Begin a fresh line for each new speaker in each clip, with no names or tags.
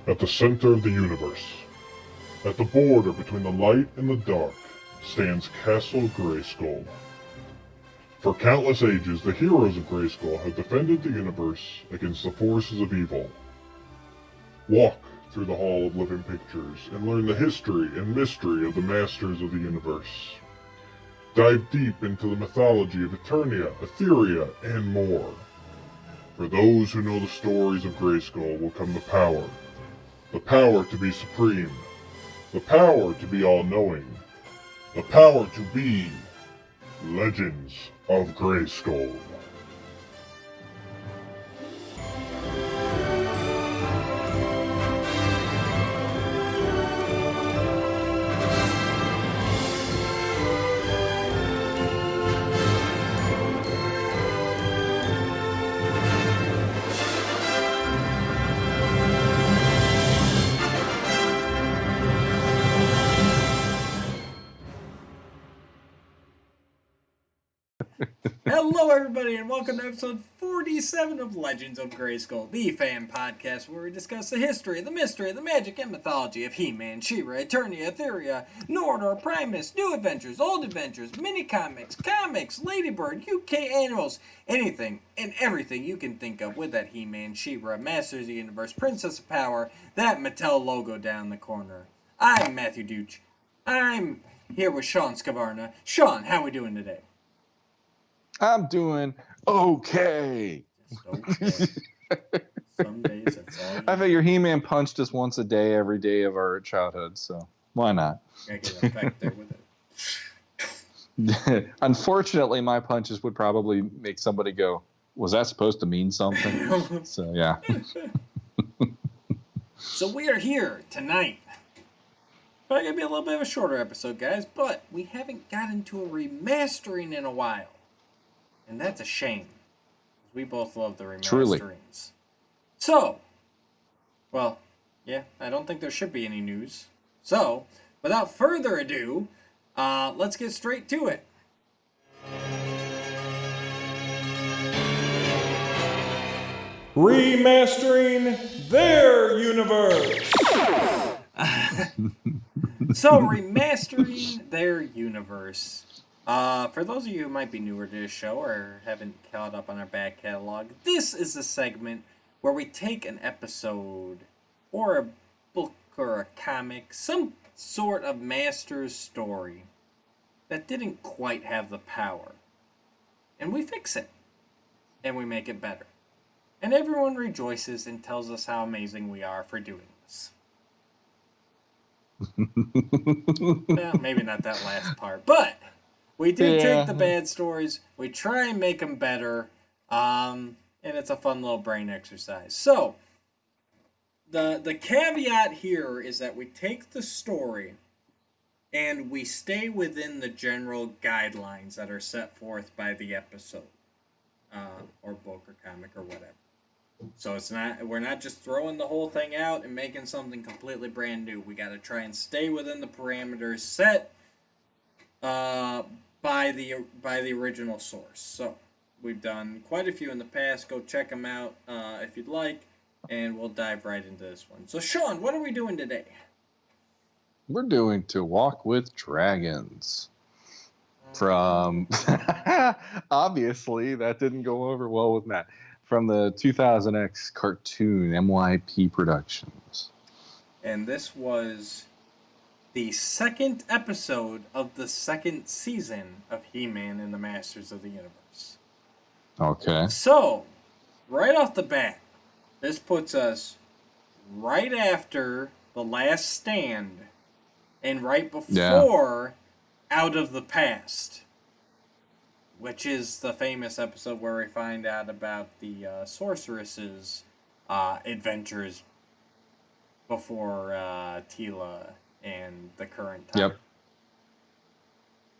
At the center of the universe, at the border between the light and the dark, stands Castle Grayskull. For countless ages, the heroes of Grayskull have defended the universe against the forces of evil. Walk through the Hall of Living Pictures and learn the history and mystery of the Masters of the Universe. Dive deep into the mythology of Eternia, Etheria, and more. For those who know the stories of Grayskull will come the power to be supreme, the power to be all-knowing, the power to be Legends of Grayskull.
Hello everybody and welcome to episode 47 of Legends of Grayskull, the fan podcast where we discuss the history, the mystery, the magic, and mythology of He-Man, She-Ra, Eternia, Etheria, Nordor, Primus, new adventures, old adventures, mini-comics, comics, Ladybird, UK animals, anything and everything you can think of with that He-Man, She-Ra, Masters of the Universe, Princess of Power, that Mattel logo down the corner. I'm Matthew Duch. I'm here with Sean Scavarna. Sean, how we doing today?
I'm doing okay.
Okay. Some days that's all you
I figure He-Man punched us once a day every day of our childhood, so why not?
gotta get a fact there with it.
Unfortunately, my punches would probably make somebody go, was that supposed to mean something? So, yeah.
So we are here tonight. Probably gonna be a little bit of a shorter episode, guys, but we haven't gotten to a remastering in a while. And that's a shame. We both love the remasterings.
Truly.
So, well, yeah, I don't think there should be any news. So, without further ado, let's get straight to it.
Remastering their universe.
So, remastering their universe. For those of you who might be newer to this show or haven't caught up on our back catalog, this is a segment where we take an episode or a book or a comic, some sort of master's story that didn't quite have the power, and we fix it, and we make it better. And everyone rejoices and tells us how amazing we are for doing this. Well, maybe not that last part, but we do take the bad stories, we try and make them better, and it's a fun little brain exercise. So, the caveat here is that we take the story and we stay within the general guidelines that are set forth by the episode, or book or comic or whatever. So we're not just throwing the whole thing out and making something completely brand new. We got to try and stay within the parameters set by the original source. So we've done quite a few in the past. Go check them out if you'd like, and we'll dive right into this one. So Sean, what are we doing today?
We're doing To Walk with Dragons. From, obviously, that didn't go over well with Matt. From the 2000X cartoon, MYP Productions.
And this was the second episode of the second season of He-Man and the Masters of the Universe.
Okay.
So, right off the bat, this puts us right after The Last Stand and right before Out of the Past, which is the famous episode where we find out about the sorceress's adventures before Tila and the current time.
Yep.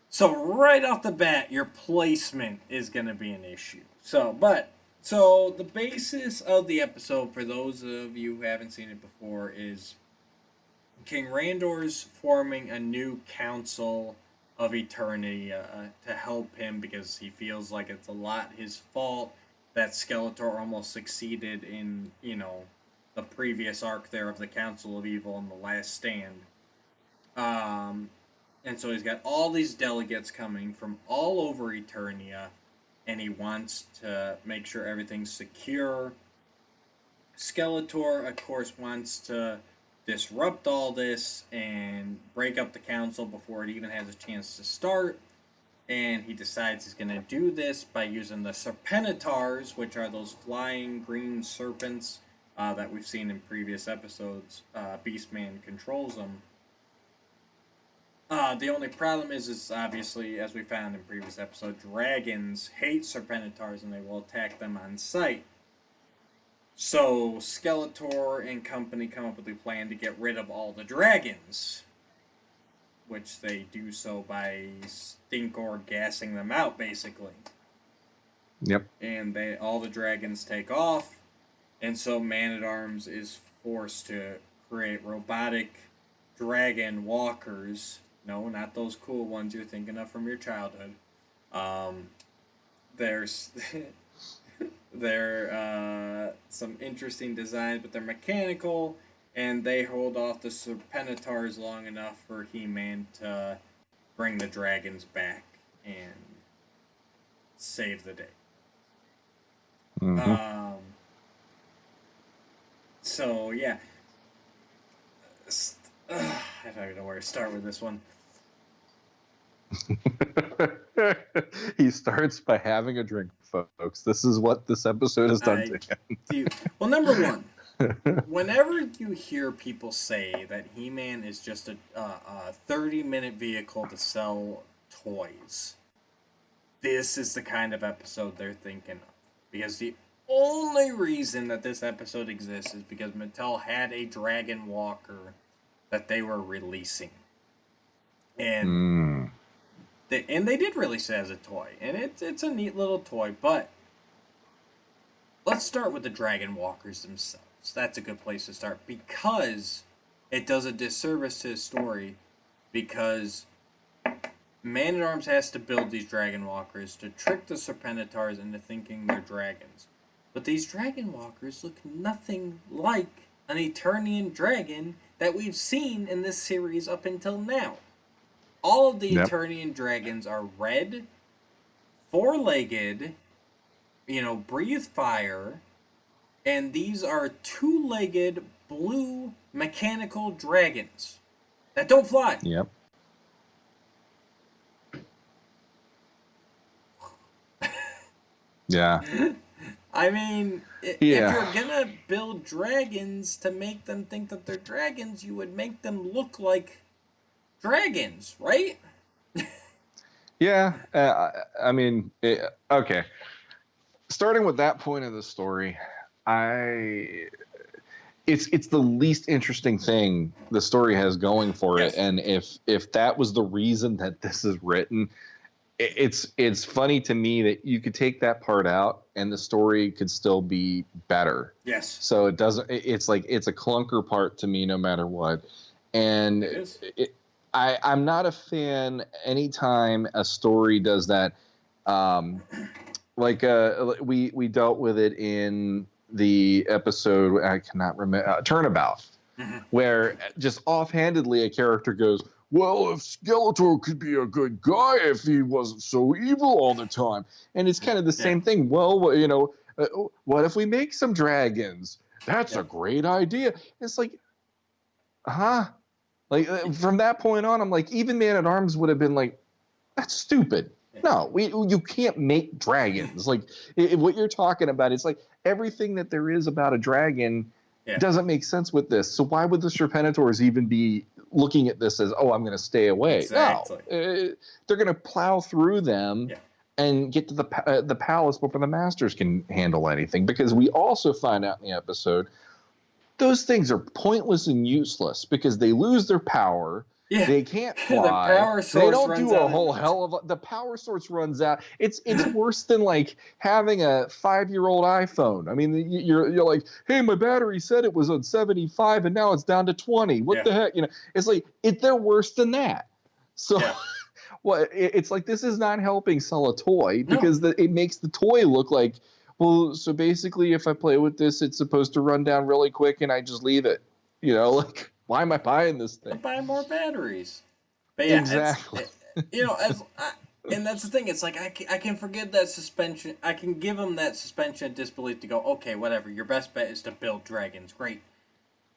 So right off the bat, your placement is going to be an issue. So the basis of the episode, for those of you who haven't seen it before, is King Randor's forming a new council of eternity to help him because he feels like it's a lot his fault that Skeletor almost succeeded in, the the previous arc there of the Council of Evil and the Last Stand. And so he's got all these delegates coming from all over Eternia, and he wants to make sure everything's secure. Skeletor, of course, wants to disrupt all this and break up the council before it even has a chance to start. And he decides he's going to do this by using the Serpenitars, which are those flying green serpents that we've seen in previous episodes. Beastman controls them. The only problem is obviously, as we found in previous episode, dragons hate Serpenitars and they will attack them on sight. So Skeletor and company come up with a plan to get rid of all the dragons, which they do so by Stinkor gassing them out, basically.
Yep.
And all the dragons take off, and so Man-at-Arms is forced to create robotic dragon walkers. No, not those cool ones you're thinking of from your childhood. There's some interesting designs, but they're mechanical, and they hold off the Serpenitars long enough for He-Man to bring the dragons back and save the day.
Mm-hmm.
So, yeah. I don't even know where to start with this one.
He starts by having a drink, folks. This is what this episode has done to him.
Well, number one, whenever you hear people say that He-Man is just a 30-minute vehicle to sell toys, this is the kind of episode they're thinking of. Because the only reason that this episode exists is because Mattel had a Dragon Walker that they were releasing. And they did release it as a toy. And it's a neat little toy, but let's start with the Dragon Walkers themselves. That's a good place to start because it does a disservice to the story, because Man-at-Arms has to build these Dragon Walkers to trick the Serpenitars into thinking they're dragons. But these Dragon Walkers look nothing like an Eternian dragon that we've seen in this series up until now. All of the Eternian dragons are red, four-legged, breathe fire, and these are two-legged blue mechanical dragons that don't fly.
Yep. Yeah.
I mean, if you're gonna build dragons to make them think that they're dragons, you would make them look like dragons, right?
Yeah. I mean, okay. Starting with that point of the story, it's the least interesting thing the story has going for it, and if that was the reason that this is written, it's funny to me that you could take that part out and the story could still be better.
Yes.
So it doesn't. It's like it's a clunker part to me, no matter what. And I'm not a fan anytime a story does that. We dealt with it in the episode, I cannot remember, Turnabout, where just offhandedly a character goes, well, if Skeletor could be a good guy if he wasn't so evil all the time. And it's kind of the same thing. Well, what if we make some dragons? That's a great idea. It's like, Like, from that point on, I'm like, even Man-at-Arms would have been like, that's stupid. No, you can't make dragons. Like, what you're talking about, it's like everything that there is about a dragon doesn't make sense with this. So why would the Serpenitors even be looking at this as, oh, I'm going to stay away? Exactly. No, they're going to plow through them and get to the palace before the Masters can handle anything. Because we also find out in the episode, those things are pointless and useless because they lose their power. Yeah. They can't fly.
The power source
they don't do a whole hell of the power source runs out. It's worse than like having a 5-year-old iPhone. I mean, you're like, hey, my battery said it was on 75 and now it's down to 20. What the heck? It's like they're worse than that. So it's like this is not helping sell a toy because it makes the toy look like, Well, so basically, if I play with this, it's supposed to run down really quick, and I just leave it. Like, why am I buying this
To
thing?
buy more batteries. But yeah,
Exactly.
and that's the thing. It's like I can forgive that suspension. I can give them that suspension of disbelief to go, okay, whatever. Your best bet is to build dragons. Great.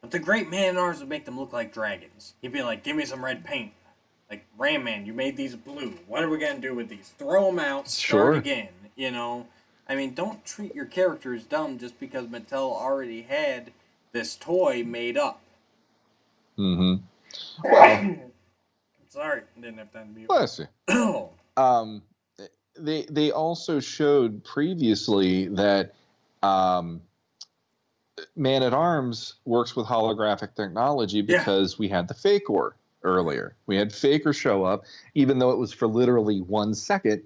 But the great man-at-arms would make them look like dragons. He'd be like, give me some red paint. Like, Ram Man, you made these blue. What are we going to do with these? Throw them out, start
Sure.
again, you know? I mean, don't treat your characters dumb just because Mattel already had this toy made up.
Mm-hmm. Well,
Sorry, didn't have time to mute.
bless you. They also showed previously that Man at Arms works with holographic technology because we had the Faker earlier. We had Faker show up, even though it was for literally 1 second.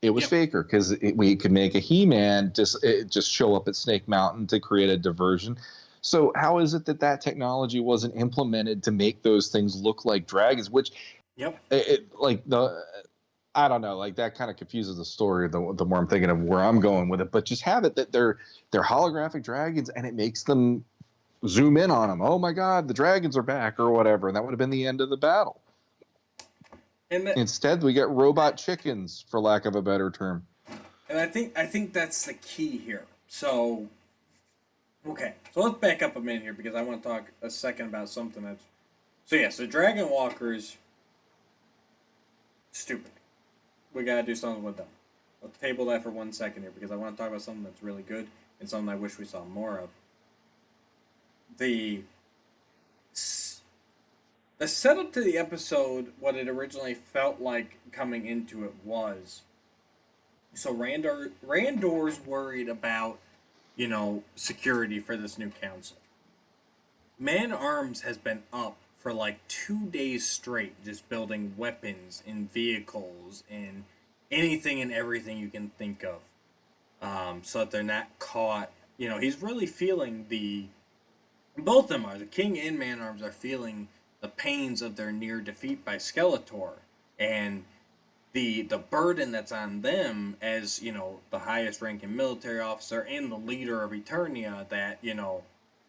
It was Faker because we could make a He-Man just show up at Snake Mountain to create a diversion. So how is it that technology wasn't implemented to make those things look like dragons? Which, I don't know, like that kind of confuses the story the more I'm thinking of where I'm going with it. But just have it that they're holographic dragons, and it makes them zoom in on them. Oh my God, the dragons are back, or whatever, and that would have been the end of the battle. Instead, we get robot chickens, for lack of a better term.
And I think that's the key here. So, okay, so let's back up a minute here because I want to talk a second about something that's. So yes, the Dragon Walkers. Stupid. We gotta do something with them. Let's table that for 1 second here because I want to talk about something that's really good and something I wish we saw more of. The setup to the episode, what it originally felt like coming into it was. So Randor's worried about, security for this new council. Man-Arms has been up for like 2 days straight, just building weapons and vehicles and anything and everything you can think of, so that they're not caught. He's really feeling both of them are, the King and Man-Arms are feeling the pains of their near defeat by Skeletor, and the burden that's on them as, the highest ranking military officer and the leader of Eternia, that,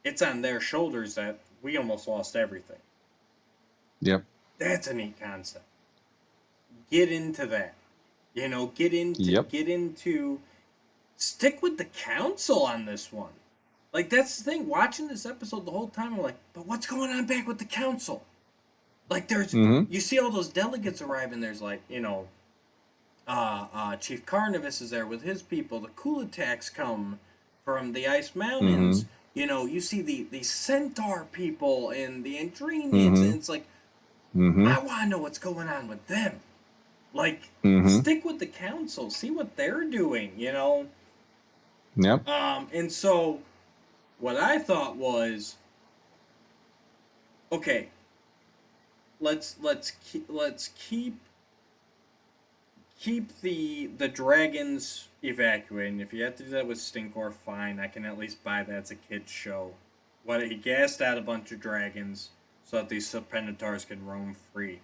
it's on their shoulders that we almost lost everything.
Yep.
That's a neat concept. Get into that. Get into stick with the council on this one. Like, that's the thing. Watching this episode the whole time, I'm like, but what's going on back with the council? Like, there's, you see all those delegates arrive, and there's like, Chief Carnivus is there with his people. The Kulatax come from the Ice Mountains. You see the Centaur people and the Andrenians, and it's like, I want to know what's going on with them. Like, stick with the council, see what they're doing,
Yep.
And so, what I thought was, okay, let's keep the dragons evacuating. If you have to do that with Stinkor, fine. I can at least buy that as a kid's show. He gassed out a bunch of dragons so that these Serpentators can roam free.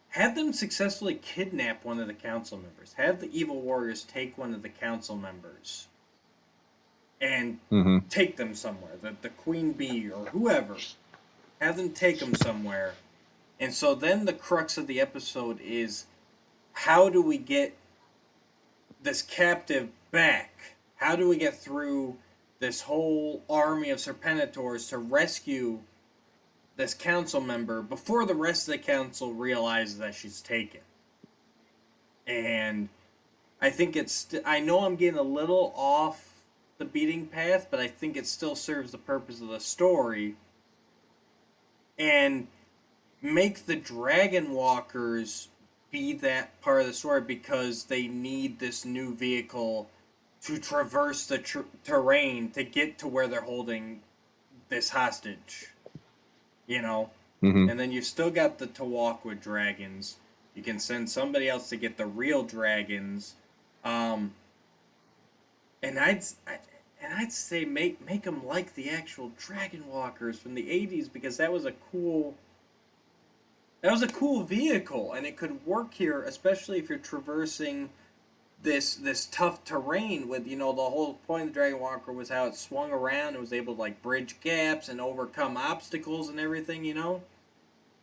Have them successfully kidnap one of the council members. Have the evil warriors take one of the council members and take them somewhere. The Queen Bee or whoever. Have them take them somewhere. And so then the crux of the episode is, how do we get this captive back? How do we get through this whole army of Serpentators to rescue this council member before the rest of the council realizes that she's taken? And I think I know I'm getting a little off the beating path, but I think it still serves the purpose of the story. And make the Dragon Walkers be that part of the story because they need this new vehicle to traverse the terrain to get to where they're holding this hostage. And then you've still got the Tawakwa dragons. You can send somebody else to get the real dragons. And I'd say make them like the actual Dragon Walkers from the 80s, because that was a cool vehicle, and it could work here, especially if you're traversing this tough terrain with, the whole point of the Dragon Walker was how it swung around and was able to like bridge gaps and overcome obstacles and everything.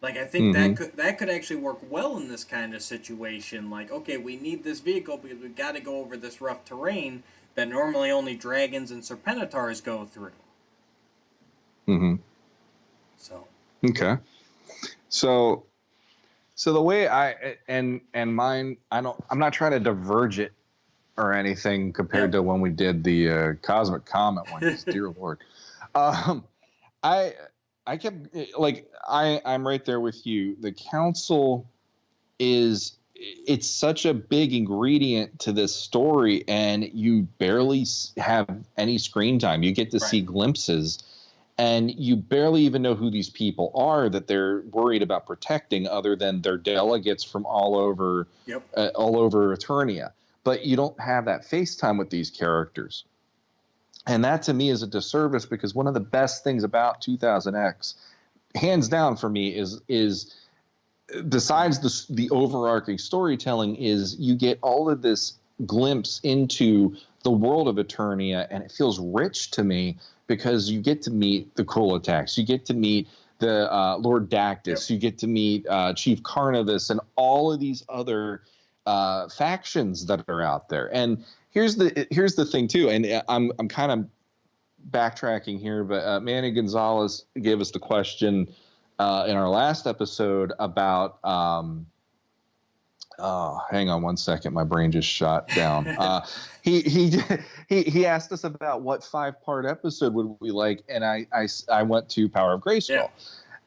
Like I think that could actually work well in this kind of situation. Like, okay, we need this vehicle because we got to go over this rough terrain that normally only dragons and serpentatars go through. So.
Okay. So the way and mine, I'm not trying to diverge it or anything compared to when we did the Cosmic Comet one. 'Cause, dear Lord, I kept like I'm right there with you. The council it's such a big ingredient to this story, and you barely have any screen time. You get to see glimpses. And you barely even know who these people are that they're worried about protecting, other than their delegates from all over Eternia. But you don't have that FaceTime with these characters, and that to me is a disservice, because one of the best things about 2000X, hands down for me, is besides the overarching storytelling, is you get all of this glimpse into the world of Eternia, and it feels rich to me. Because you get to meet the Kulatax, you get to meet the Lord Dactyls, you get to meet Chief Carnivus, and all of these other factions that are out there. And here's the thing too, and I'm kind of backtracking here, but Manny Gonzalez gave us the question in our last episode about. Hang on one second. My brain just shut down. He asked us about what 5-part episode would we like, and I went to Power of Grayskull.
Yeah.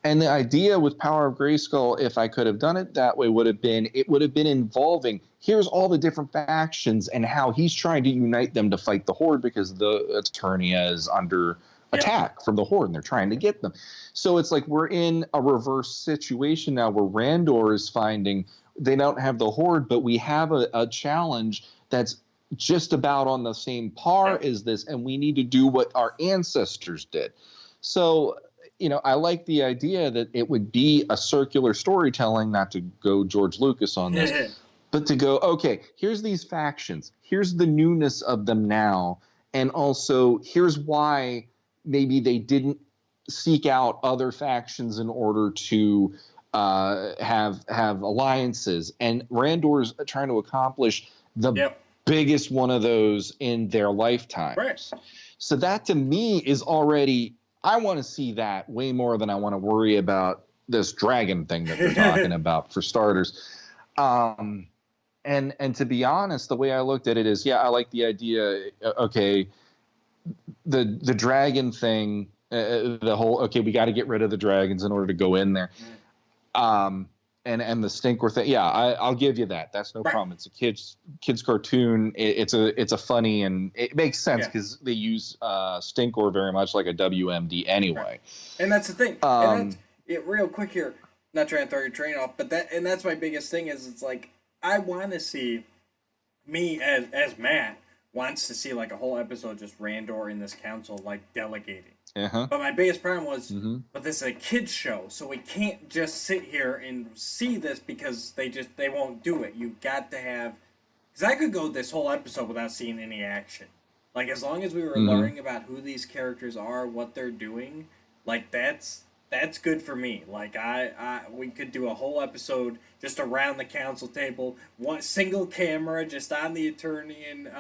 And the idea with Power of Grayskull, if I could have done it that way, would have been involving, here's all the different factions and how he's trying to unite them to fight the Horde, because the Eternia is under attack from the Horde, and they're trying to get them. So it's like we're in a reverse situation now, where Randor is finding they don't have the Horde, but we have a challenge that's just about on the same par as this, and we need to do what our ancestors did. So, I like the idea that it would be a circular storytelling, not to go George Lucas on this, but to go, okay, here's these factions, here's the newness of them now, and also here's why maybe they didn't seek out other factions in order to have alliances, and Randor's trying to accomplish the biggest one of those in their lifetime.
Right.
So that to me is already, I want to see that way more than I want to worry about this dragon thing that they're talking about, for starters. And to be honest, the way I looked at it is, I like the idea. Okay, the dragon thing, the whole, okay, we got to get rid of the dragons in order to go in there. And the Stinkor thing, I'll give you that. That's no problem. It's a kids cartoon. It's a funny, and it makes sense because they use Stinkor very much like a WMD anyway.
And that's the thing. And that's, real quick here, not trying to throw your train off, but that's my biggest thing is, it's like, I want to see, me as Matt wants to see like a whole episode just Randor in this council like delegating. But my biggest problem was, but this is a kids show, so we can't just sit here and see this, because they won't do it. You got to have, because I could go this whole episode without seeing any action. Like, as long as we were learning about who these characters are, what they're doing, like that's good for me. Like we could do a whole episode just around the council table, one single camera just on the Eternian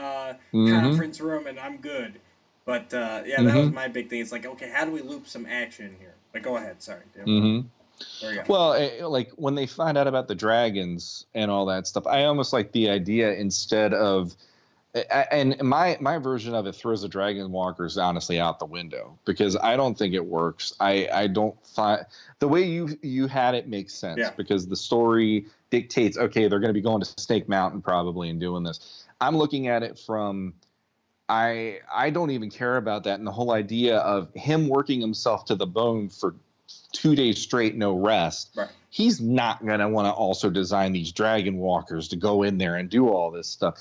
conference room, and I'm good. But, that was my big thing. It's like, okay, how do we loop some action in here? But go ahead, sorry. There you go.
Well, like, when they find out about the dragons and all that stuff, I almost like the idea, instead of... And my version of it throws the dragon walkers honestly out the window, because I don't think it works. I don't find... The way you had it makes sense, because the story dictates, okay, they're going to be going to Snake Mountain probably and doing this. I'm looking at it from... I don't even care about that, and the whole idea of him working himself to the bone for 2 days straight, no rest.
Right.
He's not going to want to also design these dragon walkers to go in there and do all this stuff.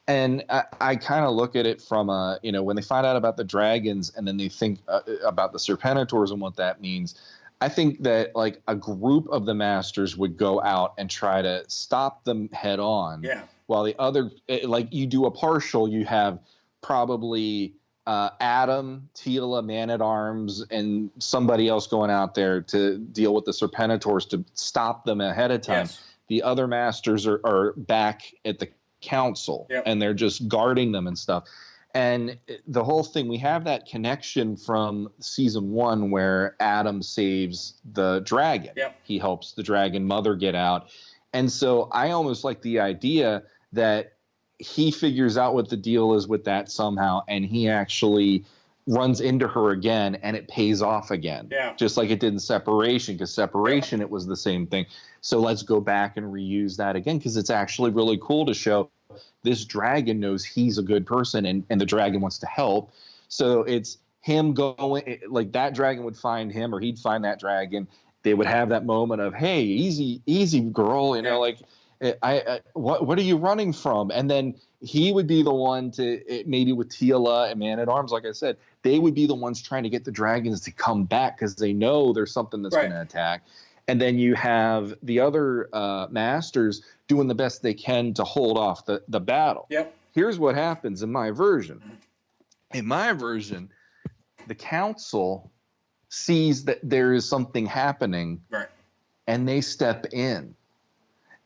And I kind of look at it from when they find out about the dragons, and then they think about the Serpentators and what that means. I think that like a group of the Masters would go out and try to stop them head on.
Yeah.
while the other, like you do a partial, you have probably Adam, Tila, Man-at-Arms, and somebody else going out there to deal with the Serpentators to stop them ahead of time.
Yes.
The other masters are back at the council,
Yep.
and they're just guarding them and stuff. And the whole thing, we have that connection from season 1 where Adam saves the dragon.
Yep.
He helps the dragon mother get out. And so I almost like the idea that he figures out what the deal is with that somehow, and he actually runs into her again, and it pays off again.
Yeah.
Just like it did in Separation, because Separation, it was the same thing. So let's go back and reuse that again, because it's actually really cool to show this dragon knows he's a good person, and the dragon wants to help. So it's him going, like that dragon would find him, or he'd find that dragon. They would have that moment of, hey, easy girl, you know, like, what are you running from? And then he would be the one to, maybe with Tila and Man-at-Arms, like I said, they would be the ones trying to get the dragons to come back because they know there's something that's going to attack. And then you have the other masters doing the best they can to hold off the battle.
Yep.
Here's what happens in my version. In my version, the council sees that there is something happening, and they step in.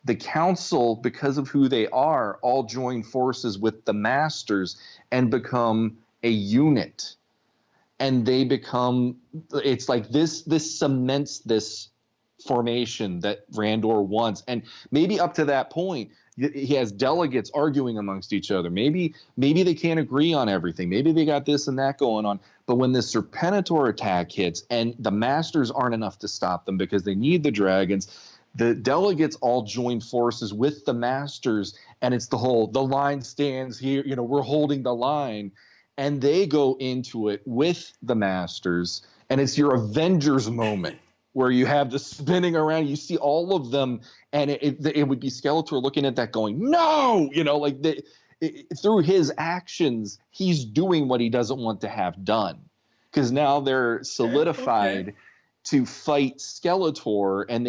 The council, because of who they are, all join forces with the masters and become a unit. And they become, it's like this cements this formation that Randor wants. And maybe up to that point, he has delegates arguing amongst each other. Maybe they can't agree on everything. Maybe they got this and that going on. But when the Serpentor attack hits and the masters aren't enough to stop them because they need the dragons, the delegates all join forces with the masters, and it's the line stands here, you know, we're holding the line, and they go into it with the masters, and it's your Avengers moment where you have the spinning around, you see all of them, and it would be Skeletor looking at that going, no, you know, like through his actions, he's doing what he doesn't want to have done, because now they're solidified to fight Skeletor, and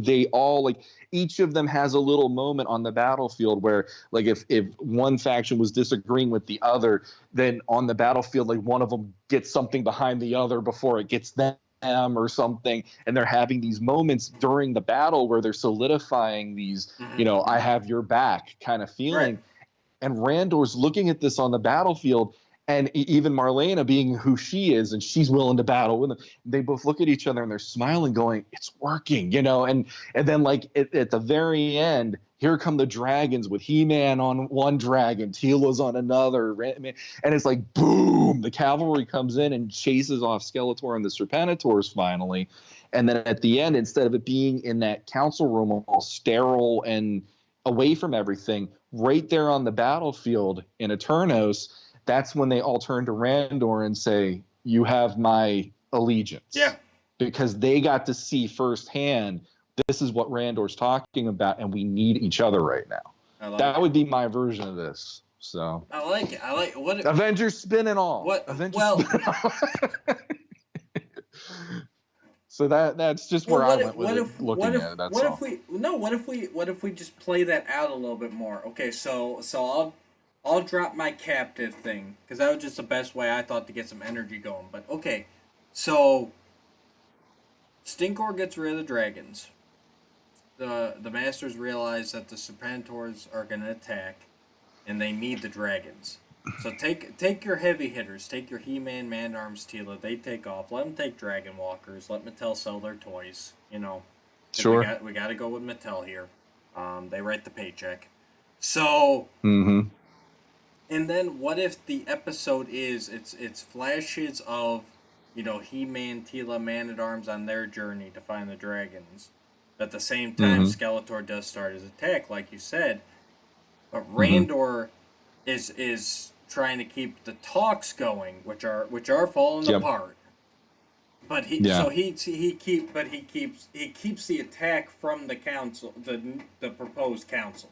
they all, like, each of them has a little moment on the battlefield where, like, if one faction was disagreeing with the other, then on the battlefield, like, one of them gets something behind the other before it gets them or something, and they're having these moments during the battle where they're solidifying these, you know, I have your back kind of feeling. And Randor's looking at this on the battlefield, and even Marlena being who she is, and she's willing to battle with them. They both look at each other and they're smiling, going, it's working, you know? And then, like, at the very end, here come the dragons with He-Man on one dragon, Tila's on another. And it's like, boom, the cavalry comes in and chases off Skeletor and the Serpentators finally. And then at the end, instead of it being in that council room all sterile and away from everything, right there on the battlefield in Eternos, that's when they all turn to Randor and say, you have my allegiance. Yeah. Because they got to see firsthand, this is what Randor's talking about, and we need each other right now. That would be my version of this. So
I like it. I like what
Avengers spin and all.
What?
Avengers spin and all. So that's just where I went with it, looking at it. That's all.
What if we just play that out a little bit more? Okay, so I'll drop my captive thing, because that was just the best way I thought to get some energy going. But okay, so Stinkor gets rid of the dragons. The masters realize that the Serpentators are going to attack, and they need the dragons. So take your heavy hitters, take your He-Man, Man-Arms, Tila. They take off. Let them take Dragon Walkers. Let Mattel sell their toys. You know,
sure.
We got to go with Mattel here. They write the paycheck. So.
Mm-hmm.
And then what if the episode is it's flashes of, you know, He-Man, Tila, Man-at-Arms on their journey to find the dragons. At the same time, Skeletor does start his attack, like you said. But Randor is trying to keep the talks going, which are falling apart. But he keeps the attack from the council, the proposed council.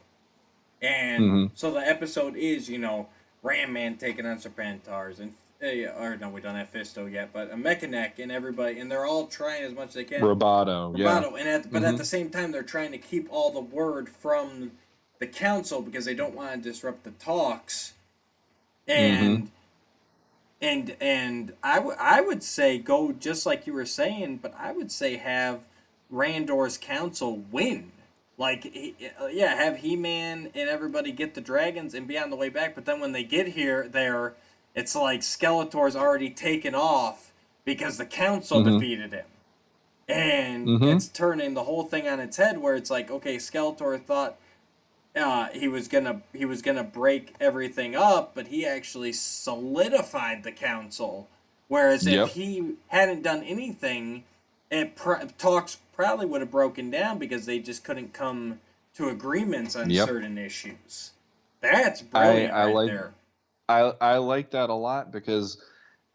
And so the episode is, you know, Ram Man taking on Serpentators, and or no, we don't have Fisto yet, but a Mechanic and everybody, and they're all trying as much as they can.
Roboto, yeah.
And at the same time, they're trying to keep all the word from the council because they don't want to disrupt the talks.
Mm-hmm.
And I would say go just like you were saying, but I would say have Randor's council win. Like, yeah, have He-Man and everybody get the dragons and be on the way back. But then when they get there, it's like Skeletor's already taken off because the council
Mm-hmm.
defeated him. And
Mm-hmm.
it's turning the whole thing on its head where it's like, okay, Skeletor thought he was gonna break everything up, but he actually solidified the council. Whereas if
Yep.
he hadn't done anything, talks probably would have broken down because they just couldn't come to agreements on
Yep.
certain issues. That's brilliant there.
I like that a lot because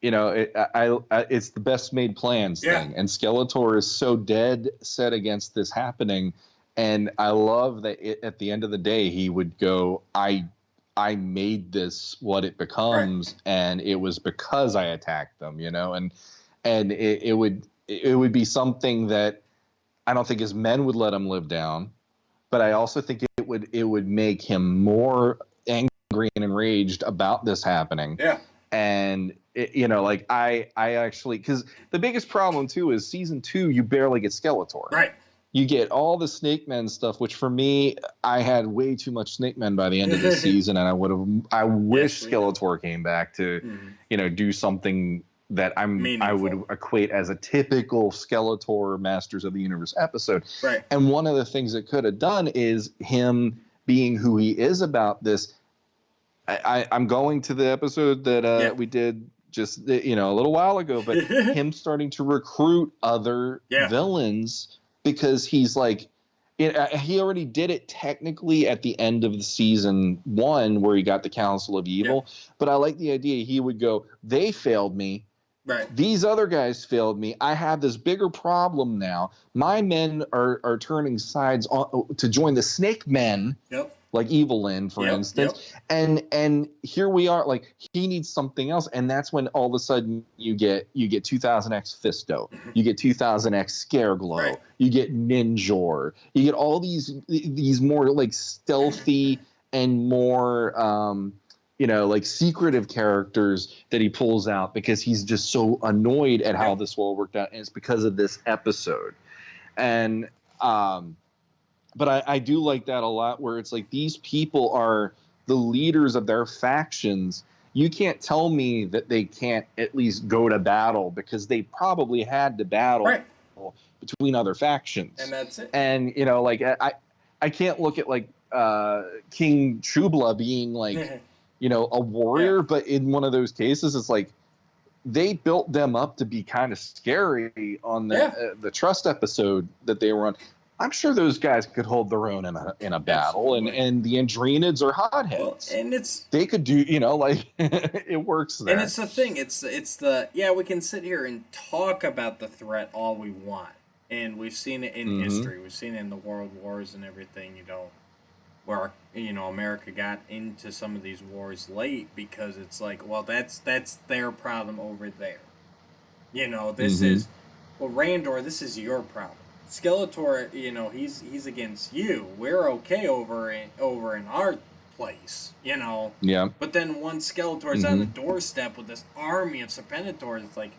it's the best made plans thing, and Skeletor is so dead set against this happening, and I love that at the end of the day he would go, I made this what it becomes, and it was because I attacked them, and it would be something that I don't think his men would let him live down, but I also think it would make him more angry and enraged about this happening.
Yeah.
And I actually, because the biggest problem too is season 2 you barely get Skeletor.
Right.
You get all the Snake Men stuff, which for me, I had way too much Snake Men by the end of this season, and I wish Skeletor came back to, do something that I would equate as a typical Skeletor Masters of the Universe episode.
Right.
And one of the things it could have done is him being who he is about this. I'm going to the episode that we did just a little while ago, but him starting to recruit other villains because he's like, he already did it technically at the end of the season 1 where he got the Council of Evil, but I like the idea he would go, they failed me.
Right.
These other guys failed me. I have this bigger problem now. My men are turning sides to join the Snake Men.
Yep.
Like Evelyn, for instance. Yep. And here we are, like, he needs something else. And that's when all of a sudden you get 2000X Fisto, you get 2000X Scareglow, you get Ninjor, you get all these more like stealthy and more like secretive characters that he pulls out because he's just so annoyed at how this all worked out. And it's because of this episode. And but I do like that a lot where it's like these people are the leaders of their factions. You can't tell me that they can't at least go to battle because they probably had to battle between other factions.
And that's it.
And, I can't look at like King Chubla being like, a warrior, but in one of those cases, it's like they built them up to be kind of scary on the Trust episode that they were on. I'm sure those guys could hold their own in a battle, and the Andrenids are hotheads.
Well, and
they could do, it works there.
And it's the thing, it's we can sit here and talk about the threat all we want, and we've seen it in history, we've seen it in the World Wars and everything, where America got into some of these wars late because it's like, well, that's their problem over there. This is, well, Randor, this is your problem. Skeletor, he's against you. We're okay over in our place,
Yeah.
But then once Skeletor's on the doorstep with this army of Serpentators, it's like,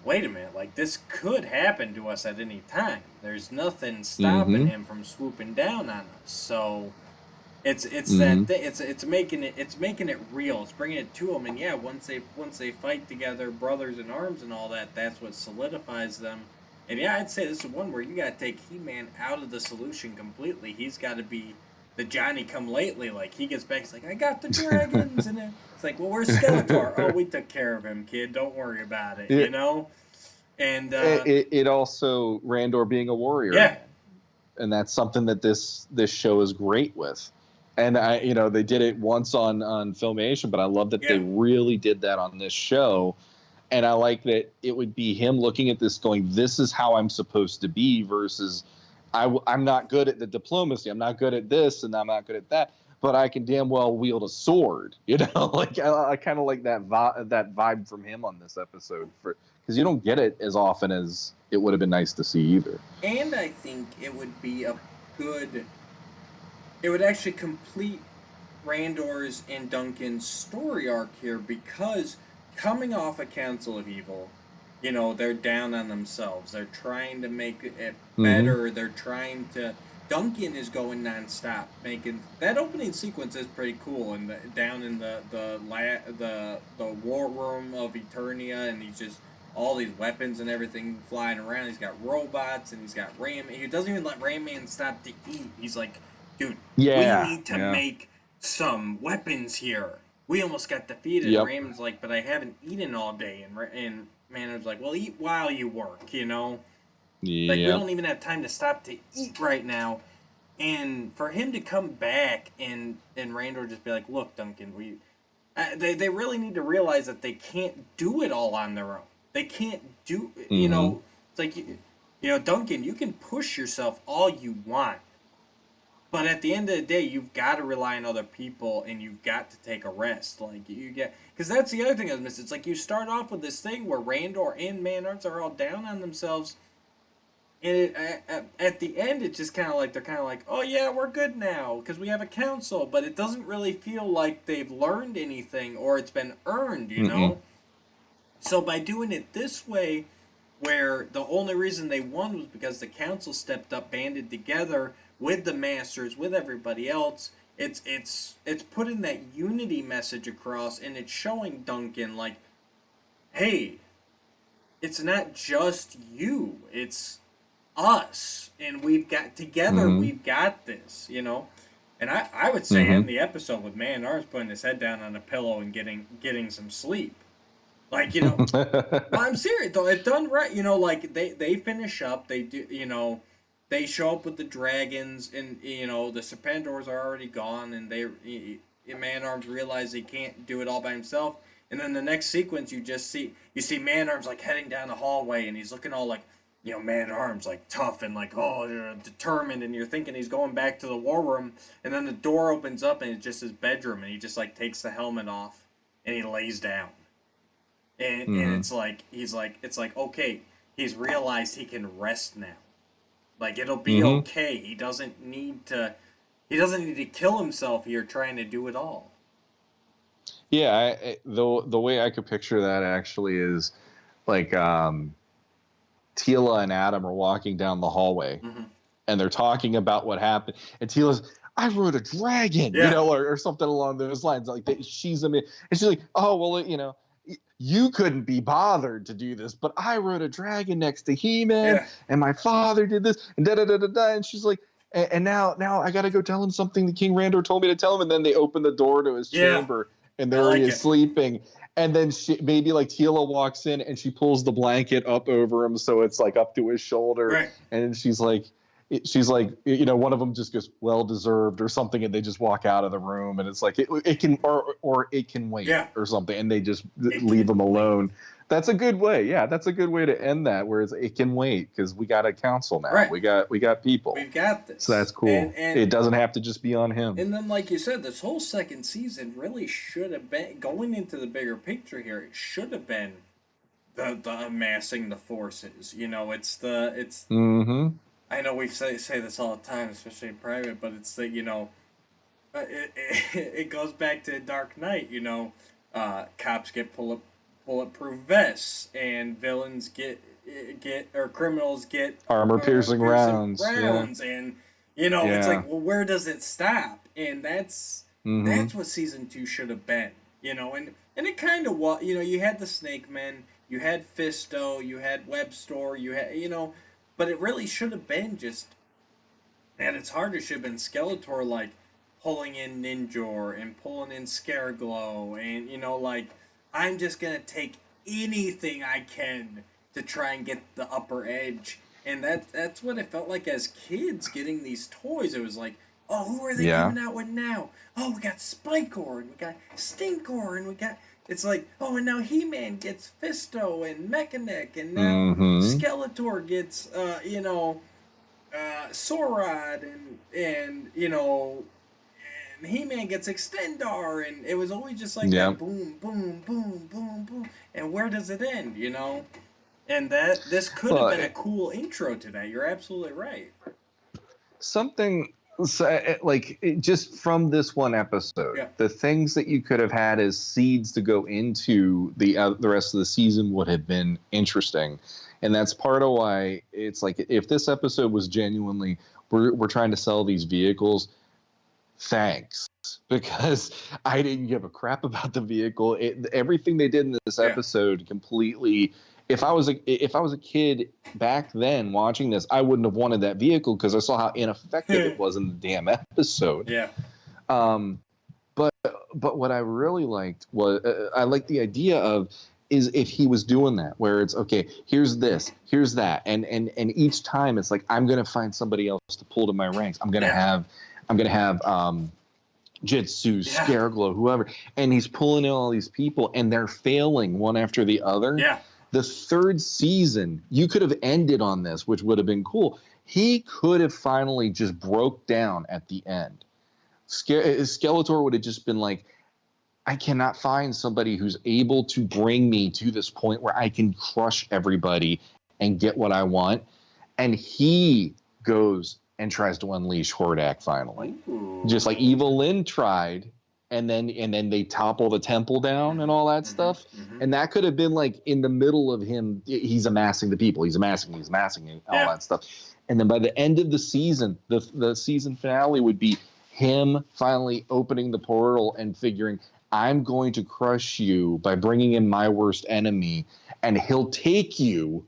wait a minute, like this could happen to us at any time. There's nothing stopping him from swooping down on us. So it's that it's making it real. It's bringing it to them, and once they fight together, brothers in arms and all that, that's what solidifies them. And I'd say this is one where you got to take He-Man out of the solution completely. He's got to be the Johnny-come-lately. Like, he gets back, he's like, I got the dragons. And it's like, well, where's Skeletor? Oh, we took care of him, kid. Don't worry about it, And
it also, Randor being a warrior.
Yeah.
And that's something that this show is great with. And, they did it once on Filmation, but I love that they really did that on this show. And I like that it would be him looking at this going, this is how I'm supposed to be versus I'm not good at the diplomacy. I'm not good at this and I'm not good at that, but I can damn well wield a sword. Like I kind of like that vibe from him on this episode because you don't get it as often as it would have been nice to see either.
And I think it would be a good it would actually complete Randor's and Duncan's story arc here, because coming off a Council of Evil, they're down on themselves. They're trying to make it better. They're trying to. Duncan is going nonstop, making that opening sequence is pretty cool. And down in the war room of Eternia, and he's just all these weapons and everything flying around. He's got robots and he's got Rayman. He doesn't even let Rayman stop to eat. He's like, dude, we need to make some weapons here. We almost got defeated.
Yep.
Rayman's like, but I haven't eaten all day. And Manor's like, well, eat while you work, Like, we don't even have time to stop to eat right now. And for him to come back and Randor just be like, look, Duncan, they really need to realize that they can't do it all on their own. They can't do, it's like, Duncan, you can push yourself all you want. But at the end of the day, you've got to rely on other people, and you've got to take a rest. Like, because that's the other thing I was missing. It's like you start off with this thing where Randor and Man-Arts are all down on themselves, and at the end, it's just kind of like, they're kind of like, oh yeah, we're good now, because we have a council, but it doesn't really feel like they've learned anything, or it's been earned, know? So by doing it this way, where the only reason they won was because the council stepped up, banded together, with the masters, with everybody else, it's putting that unity message across, and it's showing Duncan like, hey, it's not just you, it's us, and we've got together, we've got this, And I would say in the episode with Man-Arms putting his head down on a pillow and getting some sleep, like, well, I'm serious though, it's done right, like they finish up, they do, they show up with the dragons, and the Serpentors are already gone, and Man-Arms realize he can't do it all by himself. And then the next sequence, you see Man-Arms like heading down the hallway, and he's looking all like, Man-Arms like tough and like determined, and you're thinking he's going back to the war room, and then the door opens up and it's just his bedroom, and he just like takes the helmet off and he lays down, and it's like it's like okay, he's realized he can rest now. Like, it'll be okay. He doesn't need to kill himself here trying to do it all.
Yeah, the way I could picture that actually is like Tila and Adam are walking down the hallway, and they're talking about what happened, and Tila's, I rode a dragon, or something along those lines. Like, she's and she's like, oh well, you couldn't be bothered to do this, but I rode a dragon next to He-Man, and my father did this, and da-da-da-da-da, and she's like, and now I got to go tell him something that King Randor told me to tell him, and then they open the door to his chamber, and there he is sleeping, and then maybe like Tila walks in, and she pulls the blanket up over him, so it's like up to his shoulder, and she's like, one of them just goes, well deserved or something, and they just walk out of the room, and it's like it can or it can wait or something, and they just leave them alone. That's a good way. Yeah, that's a good way to end that, where it can wait, because we got a council now. Right. We got people.
We've got this.
So that's cool. And it doesn't have to just be on him.
And then, like you said, this whole second season really should have been, going into the bigger picture here, it should have been the amassing the forces. It's I know we say this all the time, especially in private, but it's that, it goes back to Dark Knight, cops get bulletproof vests, and villains get or criminals get
armor-piercing rounds.
And, it's like, well, where does it stop? And that's what season 2 should have been, and it kind of was, you had the Snake Men, you had Fisto, you had Webstore, you had, but it really should have been just, at its heart, it should have been Skeletor, like, pulling in Ninjor and pulling in Scareglow, and, like, I'm just going to take anything I can to try and get the upper edge. And that's what it felt like as kids getting these toys. It was like, oh, who are they coming out with now? Oh, we got Spikor, and we got Stinkor, and we got... It's like, oh, and now He-Man gets Fisto and Mechanic, and now Skeletor gets, Sorod, and He-Man gets Extendar, and it was always just like that boom, boom, boom, boom, boom. And where does it end, And this could have been a cool intro to that. You're absolutely right.
Something So, just from this one episode,
Yeah.
the things that you could have had as seeds to go into the rest of the season would have been interesting, and that's part of why it's like if this episode was genuinely we're trying to sell these vehicles, thanks, because I didn't give a crap about the vehicle. Everything they did in this episode completely. If I was a kid back then watching this, I wouldn't have wanted that vehicle because I saw how ineffective it was in the damn episode.
Yeah.
But what I really liked was I liked the idea of is if he was doing that where it's okay, here's this, here's that, and each time it's like I'm gonna find somebody else to pull to my ranks. I'm gonna have Jitsu, Scareglow, whoever, and he's pulling in all these people, and they're failing one after the other.
Yeah.
The third season, you could have ended on this, which would have been cool. He could have finally just broke down at the end. Skeletor would have just been like, I cannot find somebody who's able to bring me to this point where I can crush everybody and get what I want. And he goes and tries to unleash Hordak finally.
Ooh.
Just like Evil Lyn tried, and then they topple the temple down and all that stuff. And that could have been like in the middle of him, he's amassing the people, he's amassing all that stuff. And then by the end of the season, the season finale would be him finally opening the portal and figuring, I'm going to crush you by bringing in my worst enemy, and he'll take you,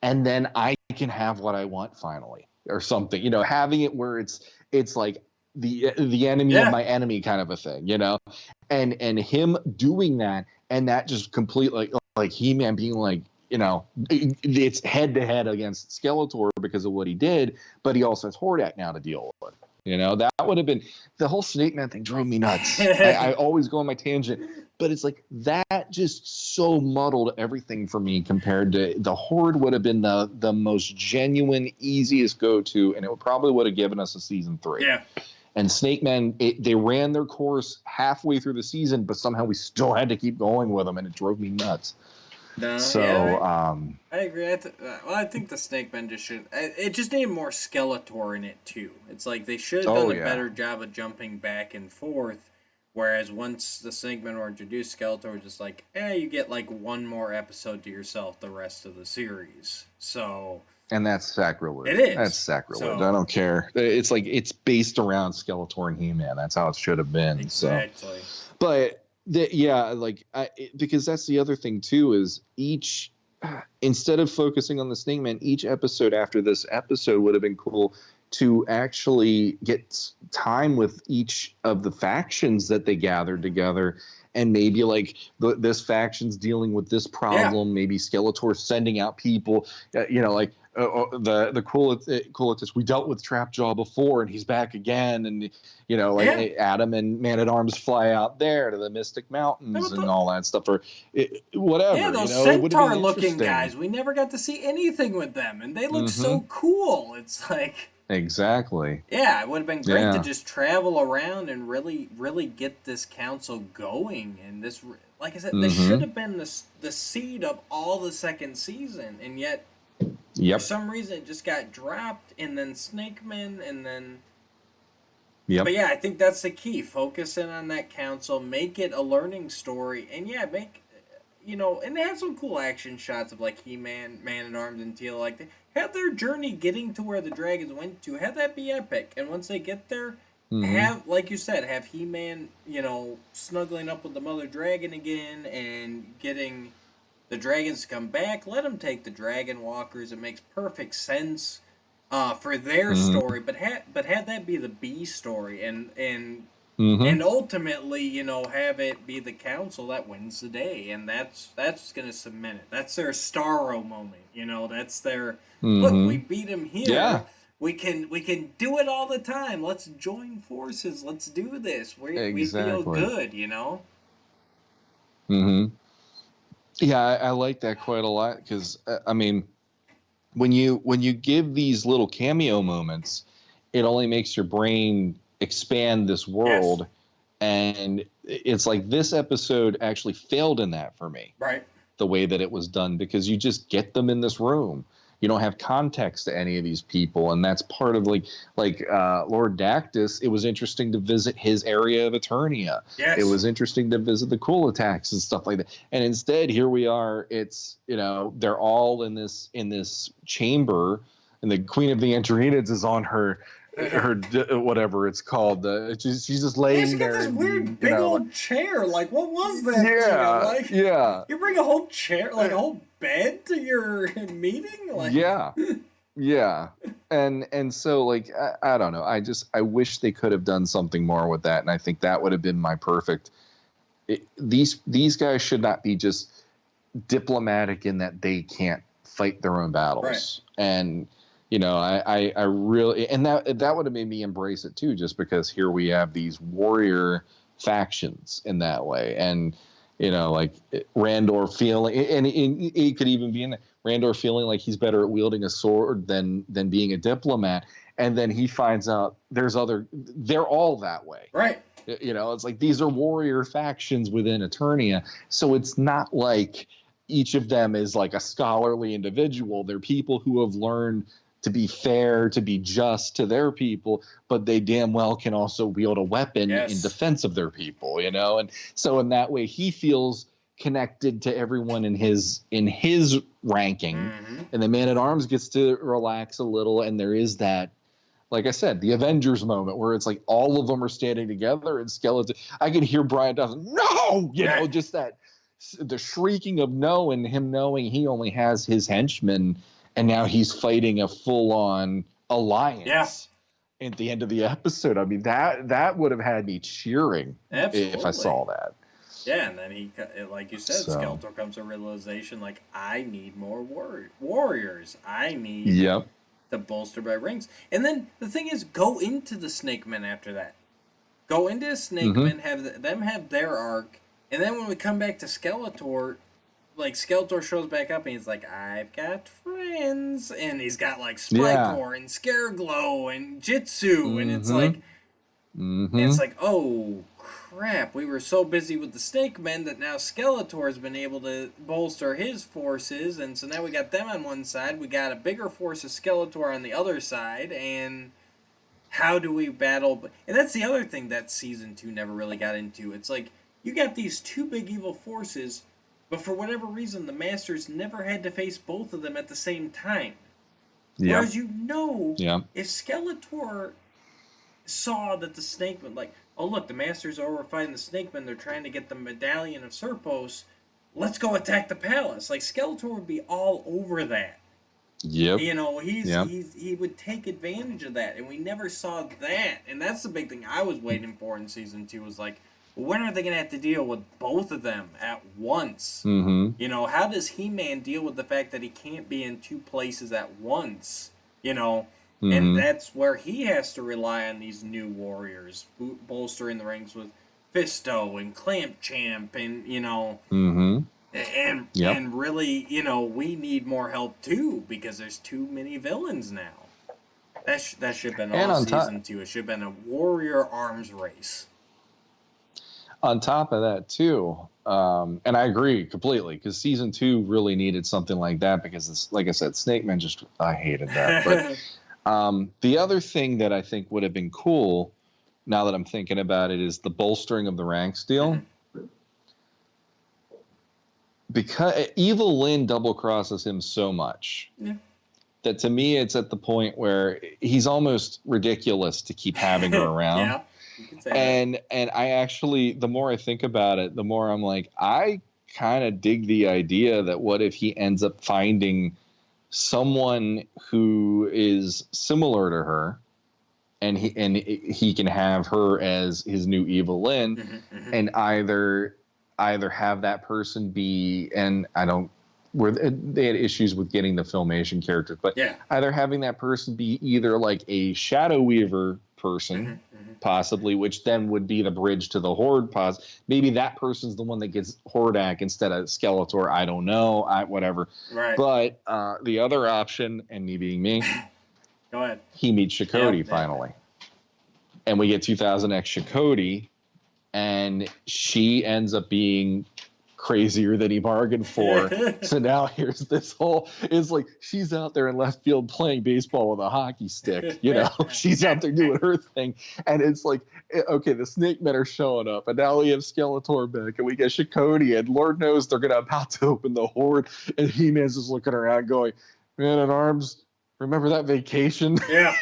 and then I can have what I want finally, or something. You know, having it where it's like the enemy of my enemy kind of a thing, you know, and him doing that, and that just completely like He-Man being like, you know, it's head to head against Skeletor because of what he did, but he also has Hordak now to deal with. You know, that would have been the whole Snake Man thing drove me nuts. I always go on my tangent, but it's like that just so muddled everything for me compared to the Horde would have been the most genuine, easiest go-to, and it probably would have given us a season 3.
Yeah.
And Snake Man, they ran their course halfway through the season, but somehow we still had to keep going with them, and it drove me nuts.
No,
So,
I agree. I think the Snake Men just should. It just needed more Skeletor in it too. It's like they should have done a better job of jumping back and forth. Whereas once the Snake Men were introduced, Skeletor was just like, you get like one more episode to yourself the rest of the series. So.
And that's sacrilege.
It is.
That's sacrilege.
So,
I don't care. It's like it's based around Skeletor and He-Man. That's how it should have been.
Exactly.
So. But. Because that's the other thing too is instead of focusing on the Snake Man, each episode after this episode would have been cool to actually get time with each of the factions that they gathered together, and maybe like this faction's dealing with this problem. Maybe Skeletor sending out people, like the Coolitus, we dealt with Trapjaw before and he's back again, and Adam and Man-at-Arms fly out there to the Mystic Mountains and all that stuff, or whatever.
Yeah, those centaur looking guys, we never got to see anything with them, and they look so cool. It's like
exactly.
Yeah, it would have been great to just travel around and really, really get this council going. And this, like I said, this should have been the seed of all the second season, and yet for some reason it just got dropped, and then Snake Man, and then. But yeah, I think that's the key. Focus in on that council, make it a learning story, and make, and they have some cool action shots of like He-Man, Man-at-Arms, and Teal. Like they have their journey getting to where the dragons went to. Have that be epic, and once they get there, have, like you said, have He-Man, snuggling up with the mother dragon again and getting the dragons to come back. Let them take the dragon walkers. It makes perfect sense for their story, but have that be the B story, and ultimately, have it be the council that wins the day, and that's going to cement it. That's their Starro moment, That's their look. We beat him here. Yeah. We can do it all the time. Let's join forces. Let's do this. We feel good,
Yeah, I like that quite a lot because when you give these little cameo moments, it only makes your brain expand this world, and it's like this episode actually failed in that for me.
Right.
The way that it was done, because you just get them in this room You don't have context to any of these people, and that's part of like Lord Dactus. It was interesting to visit his area of Eternia.
Yes.
It was interesting to visit the cool attacks and stuff like that. And instead, here we are. It's, you know, they're all in this chamber, and the Queen of the Andronids is on her whatever it's called. She's just laying
she got
there.
this
and,
weird big old chair. Like, what was that?
Yeah,
thing? Like,
yeah.
You bring a whole chair, like a whole bed to your meeting? Like,
yeah. And so, like, I don't know. I wish they could have done something more with that, and I think that would have been my perfect. These guys should not be just diplomatic in that they can't fight their own battles,
right.
And you know, I really, and that would have made me embrace it too, just because here we have these warrior factions in that way, and you know, like Randor feeling, and it could even be in Randor feeling like he's better at wielding a sword than being a diplomat, and then he finds out they're all that way,
right?
You know, it's like these are warrior factions within Eternia, so it's not like each of them is like a scholarly individual. They're people who have learned to be fair, to be just to their people, but they damn well can also wield a weapon in defense of their people, you know? And so in that way, he feels connected to everyone in his ranking.
Mm-hmm.
And the Man-at-Arms gets to relax a little, and there is that, like I said, the Avengers moment where it's like all of them are standing together, and Skeletor, I can hear Brian Dawson, no! You know, just that, the shrieking of no, and him knowing he only has his henchmen, and now he's fighting a full-on alliance at the end of the episode. I mean, that would have had me cheering if I saw that.
Yeah, and then he, like you said, Skeletor comes to a realization, like, I need more warriors. I need to bolster my rings. And then the thing is, go into the Snake Men after that. Go into Snake Men, have them have their arc, and then when we come back to Skeletor, like, Skeletor shows back up and he's like, I've got friends. And he's got, like, Spikor and Scareglow and Jitsu. And it's like, it's like, oh, crap. We were so busy with the Snake Men that now Skeletor's been able to bolster his forces. And so now we got them on one side. We got a bigger force of Skeletor on the other side. And how do we battle? And that's the other thing that Season 2 never really got into. It's like, you got these two big evil forces, but for whatever reason, the Masters never had to face both of them at the same time. Whereas if Skeletor saw that the Snake Men, like, oh look, the Masters are over fighting the Snake Men, they're trying to get the Medallion of Serpos, let's go attack the palace. Like, Skeletor would be all over that. You know, he would take advantage of that, and we never saw that. And that's the big thing I was waiting for in Season 2, was like, when are they going to have to deal with both of them at once? You know, how does He-Man deal with the fact that he can't be in two places at once? You know, and that's where he has to rely on these new warriors, bolstering the ranks with Fisto and Clamp Champ, and, you know, and really, you know, we need more help too, because there's too many villains now. That should have been all Season 2. It should have been a warrior arms race.
On top of that, too, and I agree completely, because Season 2 really needed something like that, because, it's, like I said, Snake Man I hated that. But the other thing that I think would have been cool, now that I'm thinking about it, is the bolstering of the ranks deal. Because Evil Lyn double-crosses him so much that, to me, it's at the point where he's almost ridiculous to keep having her around. And I actually, the more I think about it, the more I'm like, I kind of dig the idea that what if he ends up finding someone who is similar to her, and he can have her as his new Evil Lyn, and either have that person be, and where they had issues with getting the Filmation characters, but either having that person be either like a Shadow Weaver person, possibly, which then would be the bridge to the Horde maybe that person's the one that gets Hordak instead of Skeletor. I don't know. Whatever.
Right.
But the other option, and me being me,
go ahead.
He meets Chakotay finally. And we get 2000X Chakotay, and she ends up being crazier than he bargained for. So now here's this whole, it's like she's out there in left field playing baseball with a hockey stick, you know, she's out there doing her thing. And it's like, okay, the Snake Men are showing up, and now we have Skeletor back, and we get Shakoti, and Lord knows they're gonna about to open the Horde, and He-Man's just looking around going, Man at Arms, remember that vacation?
Yeah.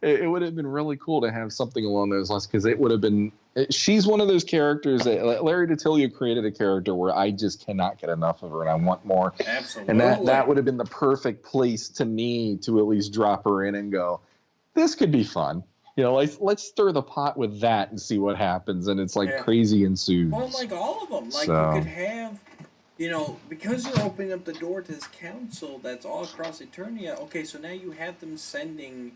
It would have been really cool to have something along those lines, because it would have been, she's one of those characters that Larry DiTillio created a character where I just cannot get enough of her, and I want more.
Absolutely.
And that would have been the perfect place to me to at least drop her in and go, this could be fun. You know, let's stir the pot with that and see what happens. And it's like crazy ensues.
Well, like all of them. Like you could have, you know, because you're opening up the door to this council that's all across Eternia. Okay, so now you have them sending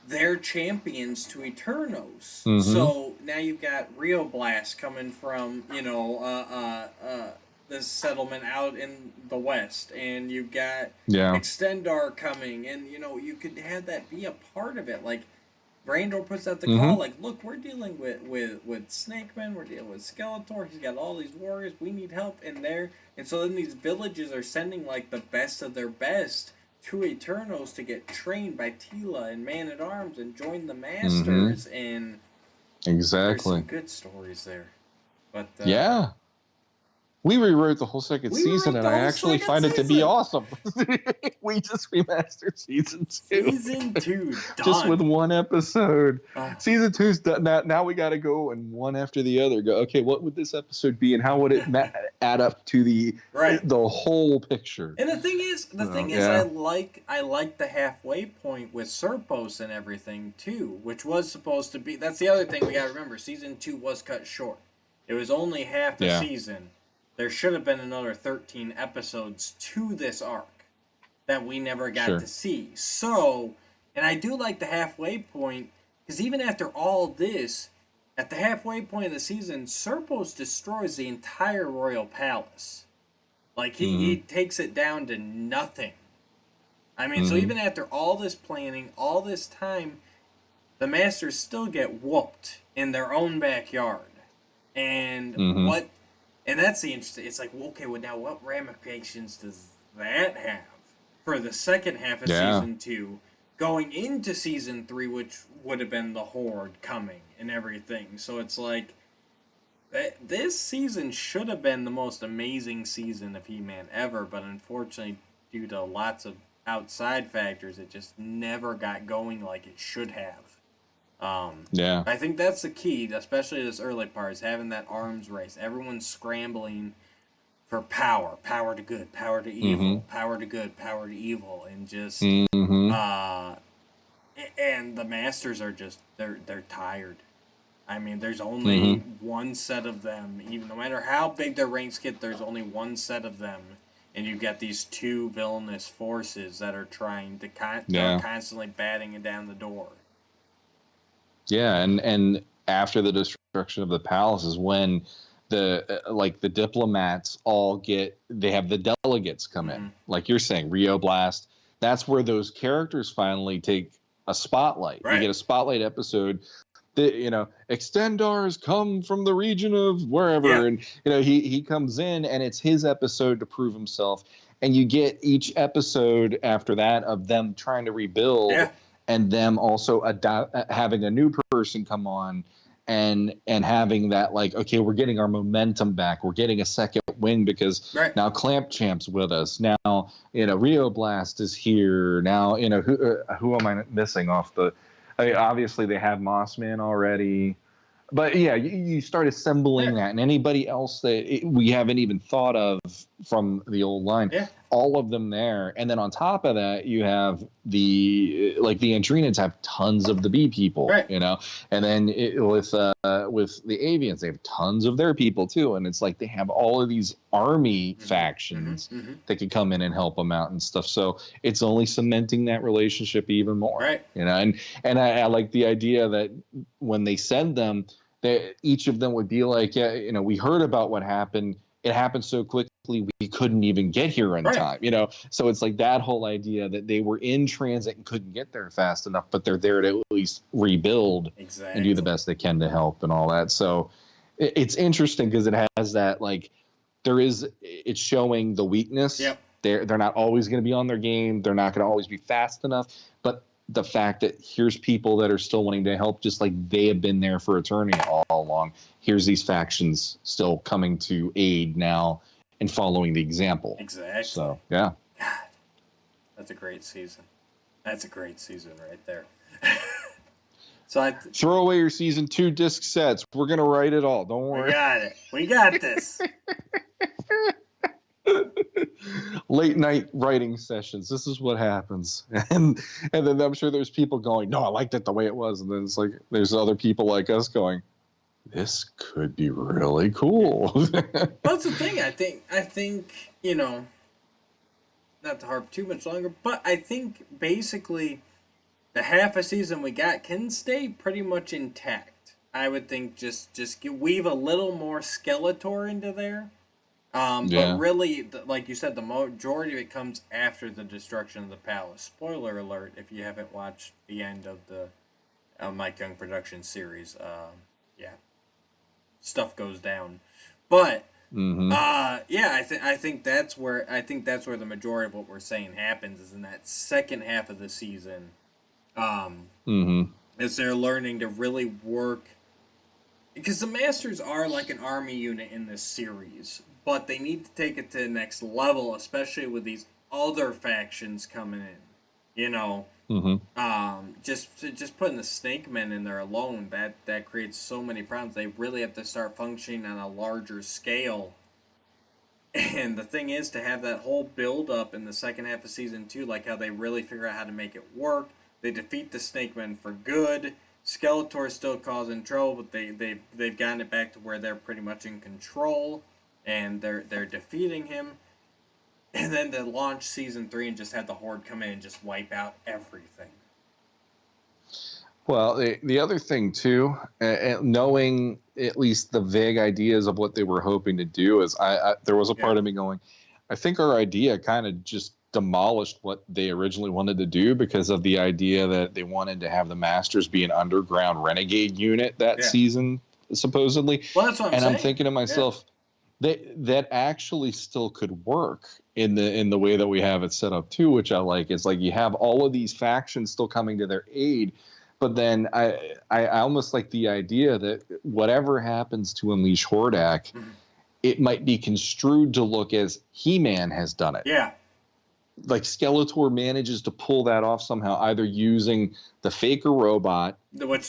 their champions to Eternos.
Mm-hmm.
So now you've got Rio Blast coming from, you know, this settlement out in the west, and you've got Extendar coming, and you know you could have that be a part of it. Like Brandor puts out the call, like, look, we're dealing with Snake Men, we're dealing with Skeletor, he's got all these warriors, we need help in there. And so then these villages are sending like the best of their best to Eternos to get trained by Tila and Man at Arms and join the Masters. And there's some good stories there. But we
rewrote the whole second season, and I actually find it to be awesome. We just remastered season 2.
Season 2, done.
Just with one episode. Season 2's done. Now we got to go and one after the other go, okay, what would this episode be, and how would it add up to the whole picture?
And the thing is, I like the halfway point with Serpos and everything too, which was supposed to be. That's the other thing we got to remember. Season 2 was cut short. It was only half the season. There should have been another 13 episodes to this arc that we never got to see. So, and I do like the halfway point, because even after all this, at the halfway point of the season, Serpos destroys the entire royal palace. Like, he takes it down to nothing. I mean, so even after all this planning, all this time, the Masters still get whooped in their own backyard. And and that's the interesting. It's like, well, okay, well, now what ramifications does that have for the second half of season 2, going into season 3, which would have been the Horde coming and everything? So it's like, this season should have been the most amazing season of He-Man ever, but unfortunately, due to lots of outside factors, it just never got going like it should have. I think that's the key, especially this early part, is having that arms race. Everyone's scrambling for power to good, power to evil, power to good, power to evil, and just and the Masters are just they're tired. I mean, there's only one set of them. Even no matter how big their ranks get, there's only one set of them, and you've got these two villainous forces that are trying to constantly batting down the door.
Yeah, and after the destruction of the palace is when the diplomats they have the delegates come in. Like you're saying, Rio Blast. That's where those characters finally take a spotlight. Right. You get a spotlight episode. Extendars come from the region of wherever, and he comes in, and it's his episode to prove himself. And you get each episode after that of them trying to rebuild. Yeah. And them also having a new person come on and having that, like, okay, we're getting our momentum back. We're getting a second win because now Clamp Champ's with us. Now, Rio Blast is here. Now, who am I missing off the... I mean, obviously, they have Mossman already. But, yeah, you start assembling that. And anybody else that we haven't even thought of from the old line, all of them there. And then on top of that, you have the Andrenids have tons of the bee people, and then with the Avians, they have tons of their people, too. And it's like they have all of these army factions that could come in and help them out and stuff. So it's only cementing that relationship even more. Right. And I like the idea that when they send them, that each of them would be like, we heard about what happened. It happened so quickly we couldn't even get here in time. So it's like that whole idea that they were in transit and couldn't get there fast enough, but they're there to at least rebuild and do the best they can to help and all that. So It's interesting because it has that, like, it's showing the weakness.
Yep.
They're not always going to be on their game. They're not going to always be fast enough. But the fact that here's people that are still wanting to help, just like they have been there for eternity all along. Here's these factions still coming to aid now and following the example.
Exactly.
So, yeah.
God, that's a great season. That's a great season right there. So
throw away your season 2 disc sets. We're going to write it all. Don't worry.
We got it. We got this.
Late night writing sessions. This is what happens. And then I'm sure there's people going, no, I liked it the way it was. And then it's like, there's other people like us going, this could be really cool.
That's the thing. I think, you know, not to harp too much longer, but I think basically the half a season we got can stay pretty much intact. I would think just weave a little more Skeletor into there. But really, like you said, the majority of it comes after the destruction of the palace. Spoiler alert if you haven't watched the end of the Mike Young production series. Yeah, stuff goes down. But yeah, I think that's where the majority of what we're saying happens is in that second half of the season. As they're learning to really work, because the Masters are like an army unit in this series, but they need to take it to the next level, especially with these other factions coming in. You know, just putting the Snake Men in there alone, that creates so many problems. They really have to start functioning on a larger scale. And the thing is to have that whole build up in the second half of season 2, like how they really figure out how to make it work. They defeat the Snake Men for good. Skeletor's still causing trouble, but they've gotten it back to where they're pretty much in control, and they're defeating him. And then to launch season 3 and just have the Horde come in and just wipe out everything.
Well, the other thing too, knowing at least the vague ideas of what they were hoping to do, is there was a part of me going, I think our idea kind of just demolished what they originally wanted to do, because of the idea that they wanted to have the Masters be an underground renegade unit that season, supposedly.
Well, that's what I'm saying.
I'm thinking to myself, that actually still could work in the way that we have it set up too, which I like. It's like you have all of these factions still coming to their aid, but then I almost like the idea that whatever happens to unleash Hordak, it might be construed to look as He-Man has done it.
Yeah.
Like Skeletor manages to pull that off somehow, either using the Faker robot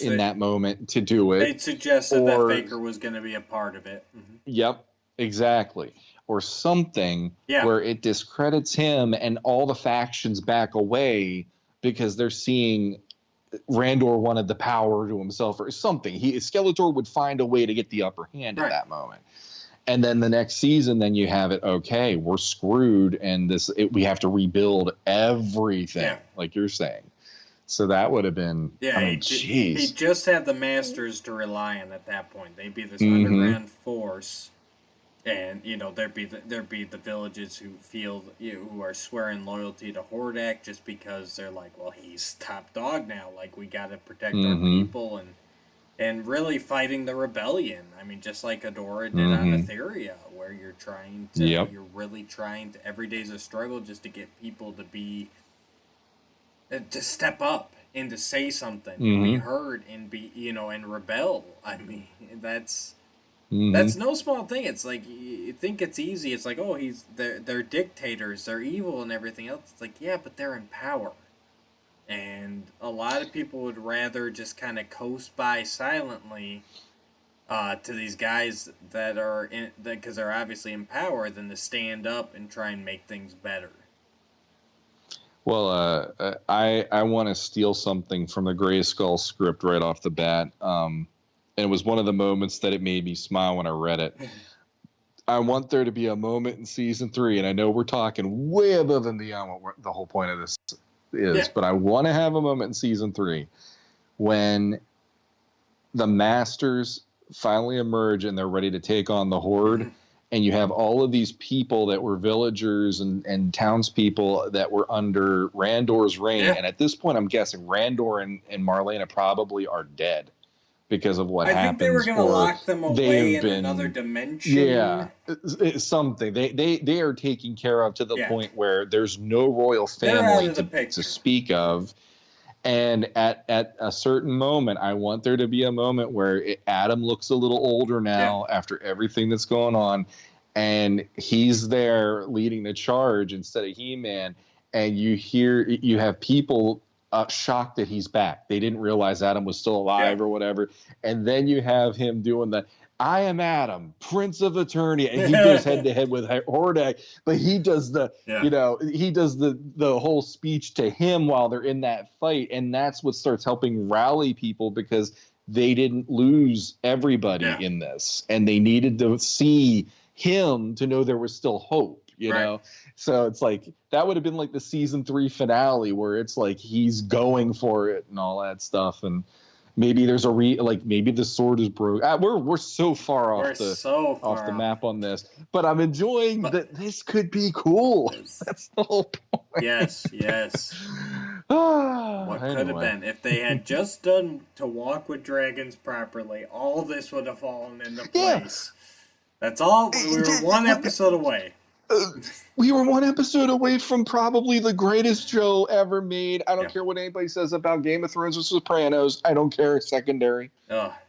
in that moment to do it.
They suggested that Faker was going to be a part of it.
Yep, exactly. Or something where it discredits him and all the factions back away because they're seeing Randor wanted the power to himself or something. Skeletor would find a way to get the upper hand at that moment. And then the next season, then you have it, okay, we're screwed, and we have to rebuild everything, like you're saying. So that would have been,
he just had the Masters to rely on at that point. They'd be this underground force, and there'd be the villages who feel who are swearing loyalty to Hordak just because they're like, well, he's top dog now. Like, we got to protect our people and really fighting the rebellion. I mean, just like Adora did on Etheria, where you're trying to, you're really trying to, every day's a struggle just to get people to be, to step up and to say something, and be heard, and be, and rebel. I mean, that's no small thing. It's like, you think it's easy. It's like, oh, they're dictators, they're evil and everything else. It's like, yeah, but they're in power. And a lot of people would rather just kind of coast by silently to these guys that are because they're obviously in power, than to stand up and try and make things better.
Well, I want to steal something from the Grayskull script right off the bat. And it was one of the moments that it made me smile when I read it. I want there to be a moment in season 3, and I know we're talking way above and beyond what the whole point of this is, but I want to have a moment in season 3 when the Masters finally emerge and they're ready to take on the Horde, and you have all of these people that were villagers and townspeople that were under Randor's reign, and at this point I'm guessing Randor and Marlena probably are dead, because of what
I
happens.
think they were going to lock them away in
been,
another dimension.
Yeah, it's something. They are taken care of to the point where there's no royal family to speak of. And at a certain moment, I want there to be a moment where Adam looks a little older now after everything that's going on, and he's there leading the charge instead of He-Man, and you have people shocked that he's back. They didn't realize Adam was still alive or whatever, and then you have him doing the "I am Adam, Prince of Eternity," and he goes head to head with Hordak, but he does he does the whole speech to him while they're in that fight, and that's what starts helping rally people because they didn't lose everybody in this, and they needed to see him to know there was still hope. You know, so it's like that would have been like the season 3 finale where it's like he's going for it and all that stuff, and maybe there's maybe the sword is broke. We're so far off the map on this, but I'm enjoying that this could be cool. That's the whole point.
Yes. What could have been if they had just done To Walk with Dragons properly? All this would have fallen into place. That's all. We were one episode away.
We were one episode away from probably the greatest show ever made. I don't care what anybody says about Game of Thrones or Sopranos. I don't care. Secondary.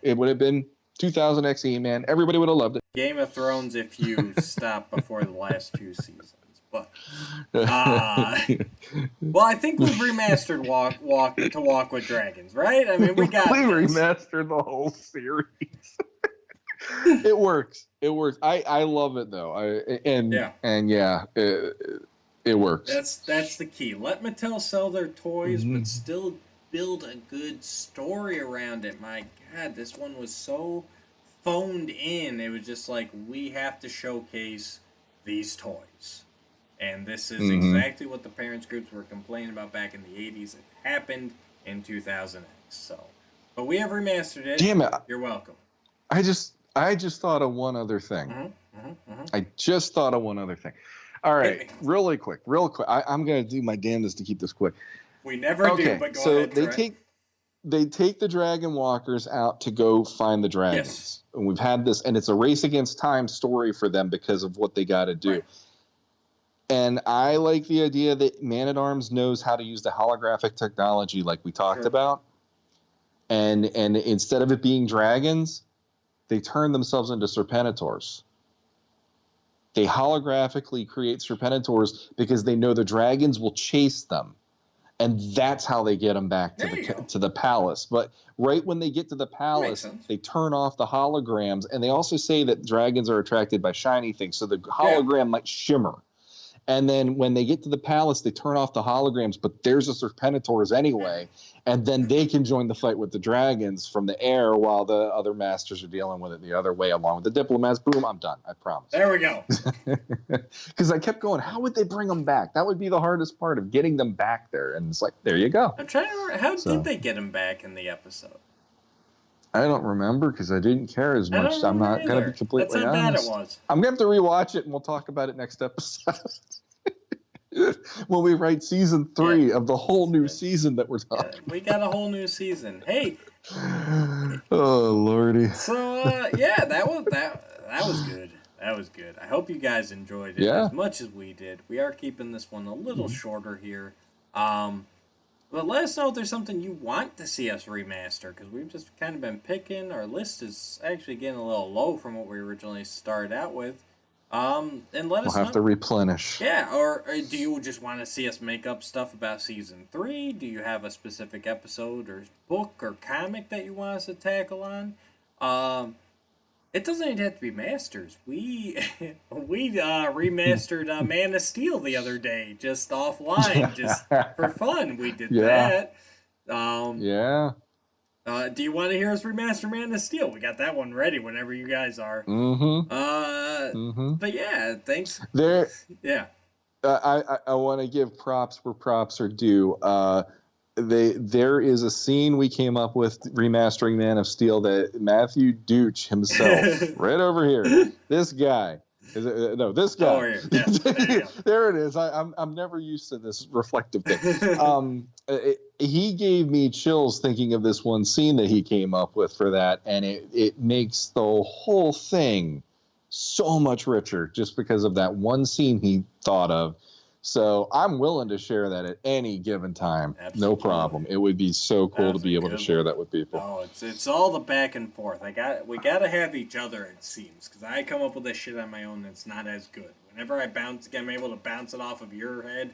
It would have been 2000 XE, man. Everybody would have loved it.
Game of Thrones if you stop before the last 2 seasons. But well, I think we've remastered To Walk with Dragons, right? I mean, we
remastered the whole series. It works. I love it though. It works.
That's the key. Let Mattel sell their toys, but still build a good story around it. My God, this one was so phoned in. It was just like, we have to showcase these toys, and this is exactly what the parents groups were complaining about back in the 80s. It happened in 2000X. So, but we have remastered it.
Damn it!
You're welcome.
I just thought of one other thing. I just thought of one other thing. All right, real quick. I'm going to do my damnedest to keep this quick.
We never do, but go ahead.
So they take the Dragon Walkers out to go find the dragons.
Yes.
And we've had this, and it's a race against time story for them because of what they got to do. Right. And I like the idea that Man-at-Arms knows how to use the holographic technology like we talked about. And instead of it being dragons, they turn themselves into Serpentators. They holographically create Serpentators because they know the dragons will chase them. And that's how they get them back to the palace. But right when they get to the palace, they turn off the holograms. And they also say that dragons are attracted by shiny things. So the hologram might shimmer. And then when they get to the palace, they turn off the holograms, but there's a Serpentators anyway. And then they can join the fight with the dragons from the air while the other masters are dealing with it the other way, along with the diplomats. Boom, I'm done. I promise.
There we go.
Because I kept going, how would they bring them back? That would be the hardest part of getting them back there. And it's like, there you go.
I'm trying to remember, how did they get them back in the episode?
I don't remember because I didn't care as much. I'm not going to be completely honest.
That's how bad it was.
I'm going to have to rewatch it, and we'll talk about it next episode. When we write season 3 of the whole new season that we're talking.
We got a whole new season. Hey.
Oh lordy.
So that was good. That was good. I hope you guys enjoyed it as much as we did. We are keeping this one a little shorter here. But let us know if there's something you want to see us remaster, because we've just kind of been picking. Our list is actually getting a little low from what we originally started out with. And let us know.
We'll have to replenish.
Yeah, or do you just want to see us make up stuff about season 3? Do you have a specific episode or book or comic that you want us to tackle on? It doesn't even have to be masters. We remastered Man of Steel the other day, just offline, just for fun. We did that. Do you want to hear us remaster Man of Steel? We got that one ready whenever you guys are. But yeah, thanks.
I want to give props where props are due. There is a scene we came up with remastering Man of Steel that Matthew Dooch himself, right over here, this guy, Is it, no, this
Oh,
guy.
yeah. There you go.
There it is. I'm never used to this reflective thing. He gave me chills thinking of this one scene that he came up with for that, and it makes the whole thing so much richer just because of that one scene he thought of. So I'm willing to share that at any given time.
Absolutely.
No problem. It would be so cool to be able to share that with people.
Oh, it's all the back and forth. We gotta have each other, it seems, because I come up with this shit on my own that's not as good. Whenever I'm able to bounce it off of your head,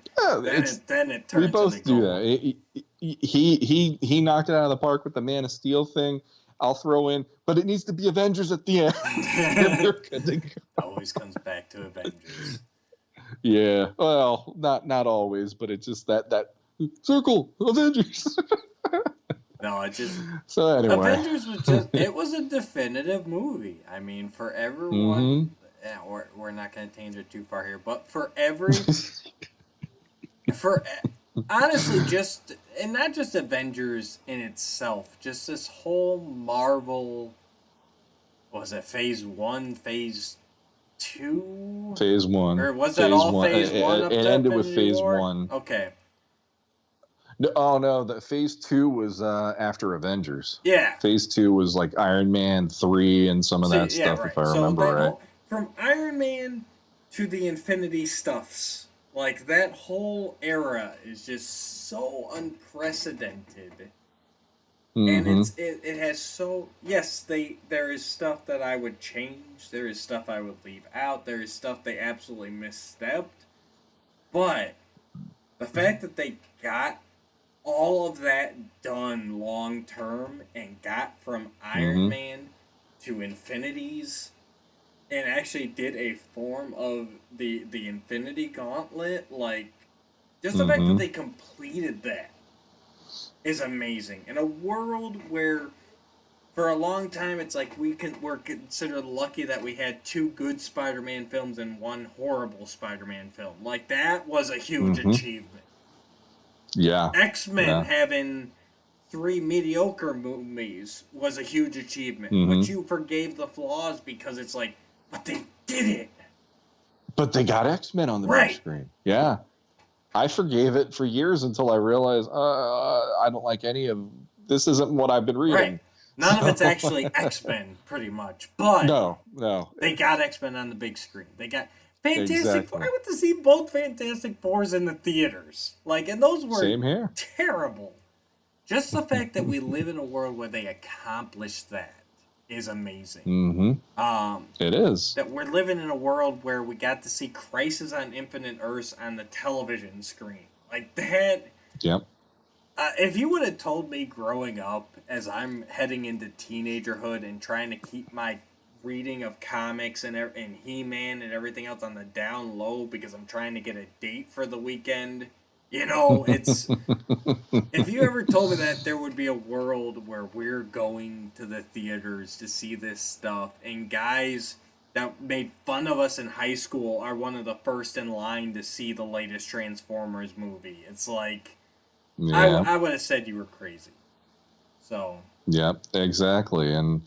then it turns.
We both do that. He knocked it out of the park with the Man of Steel thing. I'll throw in, but it needs to be Avengers at the end. And we're good to go.
Always comes back to Avengers.
Yeah, well, not always, but it's just that circle Avengers.
No, it just
so anyway.
Avengers was a definitive movie. I mean, for everyone. Yeah, we're not going to tangent too far here, but honestly, and not just Avengers in itself, just this whole Marvel. Was it Phase 1, Phase 2?
Phase 1.
Or was that all Phase 1?
It ended with Phase 1.
Okay.
No, the Phase 2 was after Avengers.
Yeah.
Phase 2 was like Iron Man 3 and some of that stuff, if I remember right.
From Iron Man to the Infinity Stuffs, like that whole era is just so unprecedented. And it has so there is stuff that I would change, there is stuff I would leave out, there is stuff they absolutely misstepped, but the fact that they got all of that done long term and got from Iron Man to Infinities and actually did a form of the Infinity Gauntlet, like just the fact that they completed that is amazing. In a world where for a long time it's like we're considered lucky that we had 2 good Spider-Man films and 1 horrible Spider-Man film. Like that was a huge achievement.
Yeah.
X-Men having 3 mediocre movies was a huge achievement. But you forgave the flaws because it's like, but they did it.
But they got X-Men on the big screen. Yeah. I forgave it for years until I realized I don't like any of this. Isn't what I've been reading.
Right. None of it's actually X-Men, pretty much. But
no.
They got X-Men on the big screen. They got Fantastic Four. I went to see both Fantastic Fours in the theaters. Like, and those were
Same here.
Terrible. Just the fact that we live in a world where they accomplished that is amazing.
It is.
That we're living in a world where we got to see Crisis on Infinite Earths on the television screen. Like that.
Yep.
If you would have told me growing up, as I'm heading into teenagerhood and trying to keep my reading of comics and He-Man and everything else on the down low because I'm trying to get a date for the weekend, it's... If you ever told me that there would be a world where we're going to the theaters to see this stuff and guys that made fun of us in high school are one of the first in line to see the latest Transformers movie, it's like...
Yeah.
I would have said you were crazy. So.
Yep, exactly. And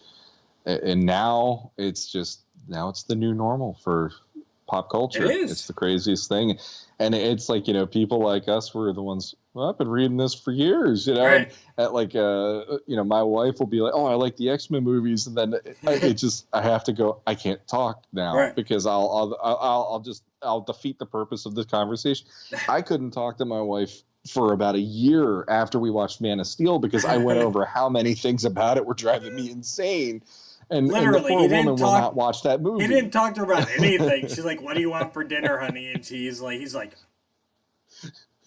now it's the new normal for pop culture.
It is.
It's the craziest thing. And it's like, people like us were the ones, well, I've been reading this for years,
Right.
At like, my wife will be like, oh, I like the X-Men movies. And then I have to go, I can't talk now because I'll defeat the purpose of this conversation. I couldn't talk to my wife for about a year after we watched Man of Steel because I went over how many things about it were driving me insane. And the poor woman will not watch that movie.
He didn't talk to her about anything. She's like, what do you want for dinner, honey? And he's like,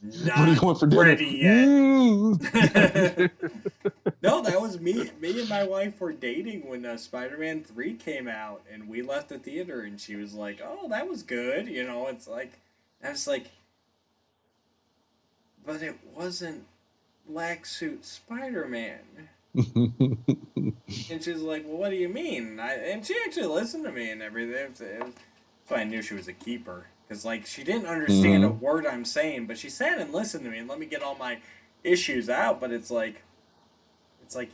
not
what do you want for dinner?
Ready yet. No, that was me. Me and my wife were dating when Spider-Man 3 came out, and we left the theater, and she was like, oh, that was good. It's like, I was like, but it wasn't Black Suit Spider-Man. And she's like, well, what do you mean? And she actually listened to me and everything. So I knew she was a keeper. Because, she didn't understand a word I'm saying, but she sat and listened to me and let me get all my issues out. But it's like,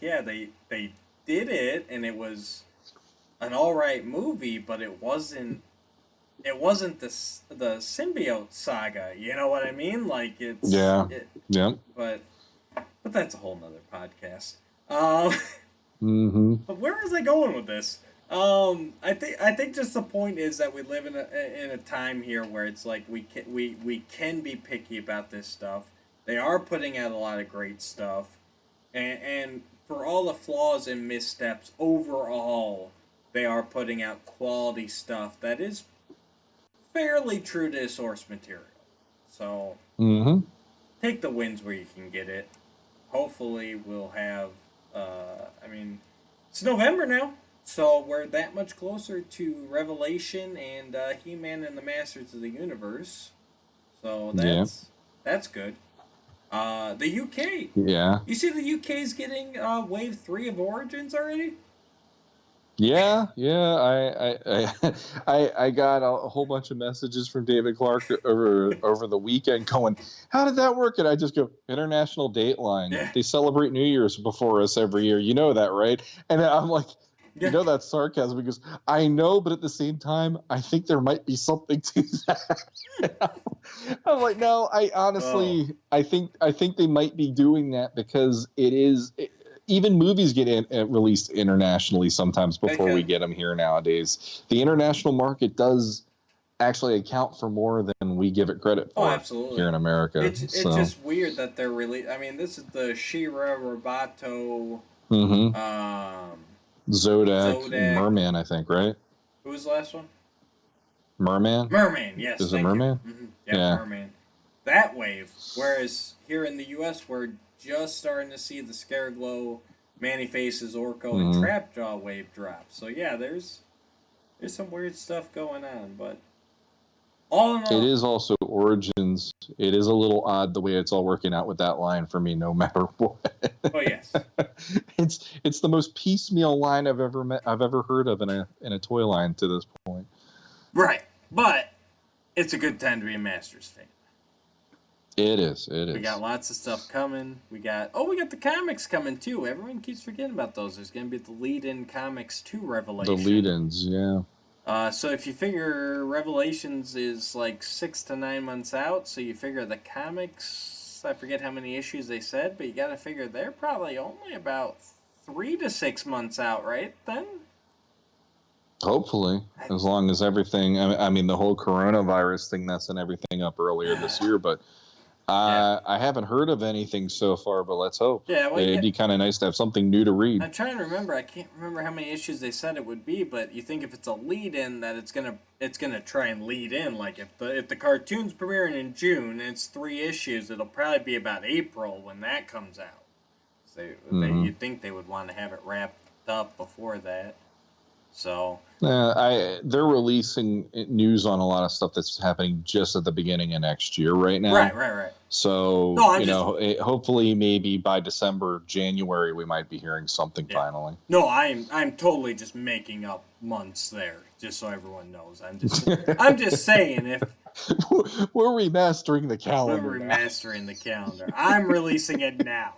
yeah, they did it, and it was an all right movie, but it wasn't it wasn't the symbiote saga. You know what I mean? Like
Yeah. Yeah.
but that's a whole nother podcast. Um,
Mm-hmm.
but where was I going with this? I think just the point is that we live in a time here where it's like we can be picky about this stuff. They are putting out a lot of great stuff, and for all the flaws and missteps, overall, they are putting out quality stuff that is fairly true to source material. So
Mm-hmm.
take the wins where you can get it. Hopefully, we'll have. I mean, it's November now, so we're that much closer to Revelation and He-Man and the Masters of the Universe. So
Yeah.
that's good. The UK.
Yeah.
You see, the UK's getting Wave 3 of Origins already.
Yeah, I got a whole bunch of messages from David Clark over the weekend going, how did that work? And I just go, International Dateline.
Yeah.
They celebrate New Year's before us every year. You know that, right? And I'm like,
Yeah.
you know that's sarcasm because I know, but at the same time, I think there might be something to that. I'm like, no, I honestly, I think they might be doing that because even movies get released internationally sometimes before we get them here nowadays. The international market does actually account for more than we give it credit for
absolutely.
Here in America.
It's just weird that they're really. I mean, this is the She-Ra, Roboto,
Zodak, Merman, I think, right?
Who was the last one?
Merman?
Merman, yes.
Is it Merman?
Mm-hmm. Yeah, Merman. That wave. Whereas here in the U.S., we're just starting to see the Scareglow, Manny-Faces, Orko, and Trapjaw wave drop. So yeah, there's some weird stuff going on, but all in all,
it is also Origins. It is a little odd the way it's all working out with that line for me, no matter what.
Oh yes,
it's the most piecemeal line I've ever heard of in a toy line to this point.
Right, but it's a good time to be a Masters fan.
It is.
We got lots of stuff coming. We got the comics coming too. Everyone keeps forgetting about those. There's going to be the lead-in comics to Revelation.
The lead-ins, yeah.
So if you figure Revelations is like 6 to 9 months out, so you figure the comics, I forget how many issues they said, but you got to figure they're probably only about 3 to 6 months out, right? Then.
Hopefully, as long as everything. I mean, the whole coronavirus thing messing everything up earlier this year, but. I haven't heard of anything so far, but let's hope. Yeah, well, it'd be kind of nice to have something new to read.
I'm trying to remember. I can't remember how many issues they said it would be, but you think if it's a lead-in, that it's gonna try and lead in. Like if the cartoon's premiering in June and it's 3 issues, it'll probably be about April when that comes out. So you'd think they would want to have it wrapped up before that. So
they're releasing news on a lot of stuff that's happening just at the beginning of next year right now.
Right.
So hopefully maybe by December, January we might be hearing something finally.
No, I'm totally just making up months there, just so everyone knows. I'm just saying if
we're remastering the calendar.
We're remastering the calendar. I'm releasing it now.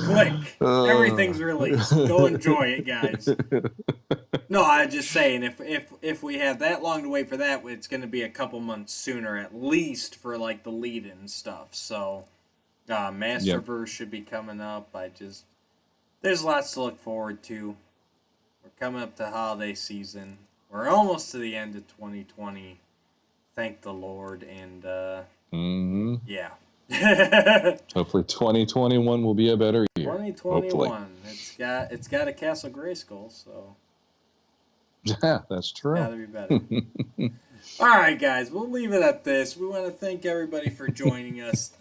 Click. Everything's released. Go enjoy it, guys. No, I'm just saying if we have that long to wait for that, it's going to be a couple months sooner at least for like the lead-in stuff. So, Masterverse should be coming up. There's lots to look forward to. We're coming up to holiday season. We're almost to the end of 2020. Thank the Lord, and yeah.
Hopefully 2021 will be a better year.
2021. Hopefully. It's got a Castle Grayskull, so.
Yeah, that's true.
Gotta be better. All right, guys, we'll leave it at this. We want to thank everybody for joining us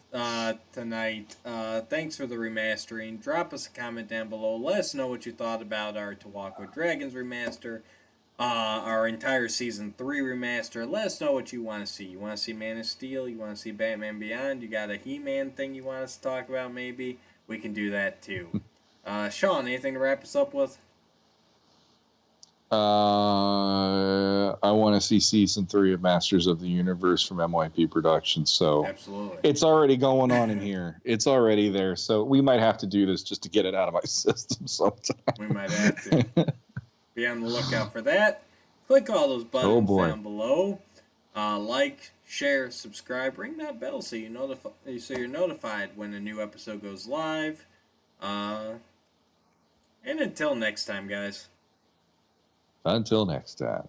tonight. Thanks for the remastering. Drop us a comment down below. Let us know what you thought about our To Walk with Dragons remaster, our entire Season 3 remaster. Let us know what you want to see. You want to see Man of Steel? You want to see Batman Beyond? You got a He-Man thing you want us to talk about maybe? We can do that too. Sean, anything to wrap us up with?
I want to see Season 3 of Masters of the Universe from MYP Productions. So
absolutely,
it's already going on in here. It's already there. So we might have to do this just to get it out of my system sometime.
We might have to. Be on the lookout for that. Click all those buttons down below. Like, share, subscribe, ring that bell so you're notified when a new episode goes live. And until next time, guys.
Until next time.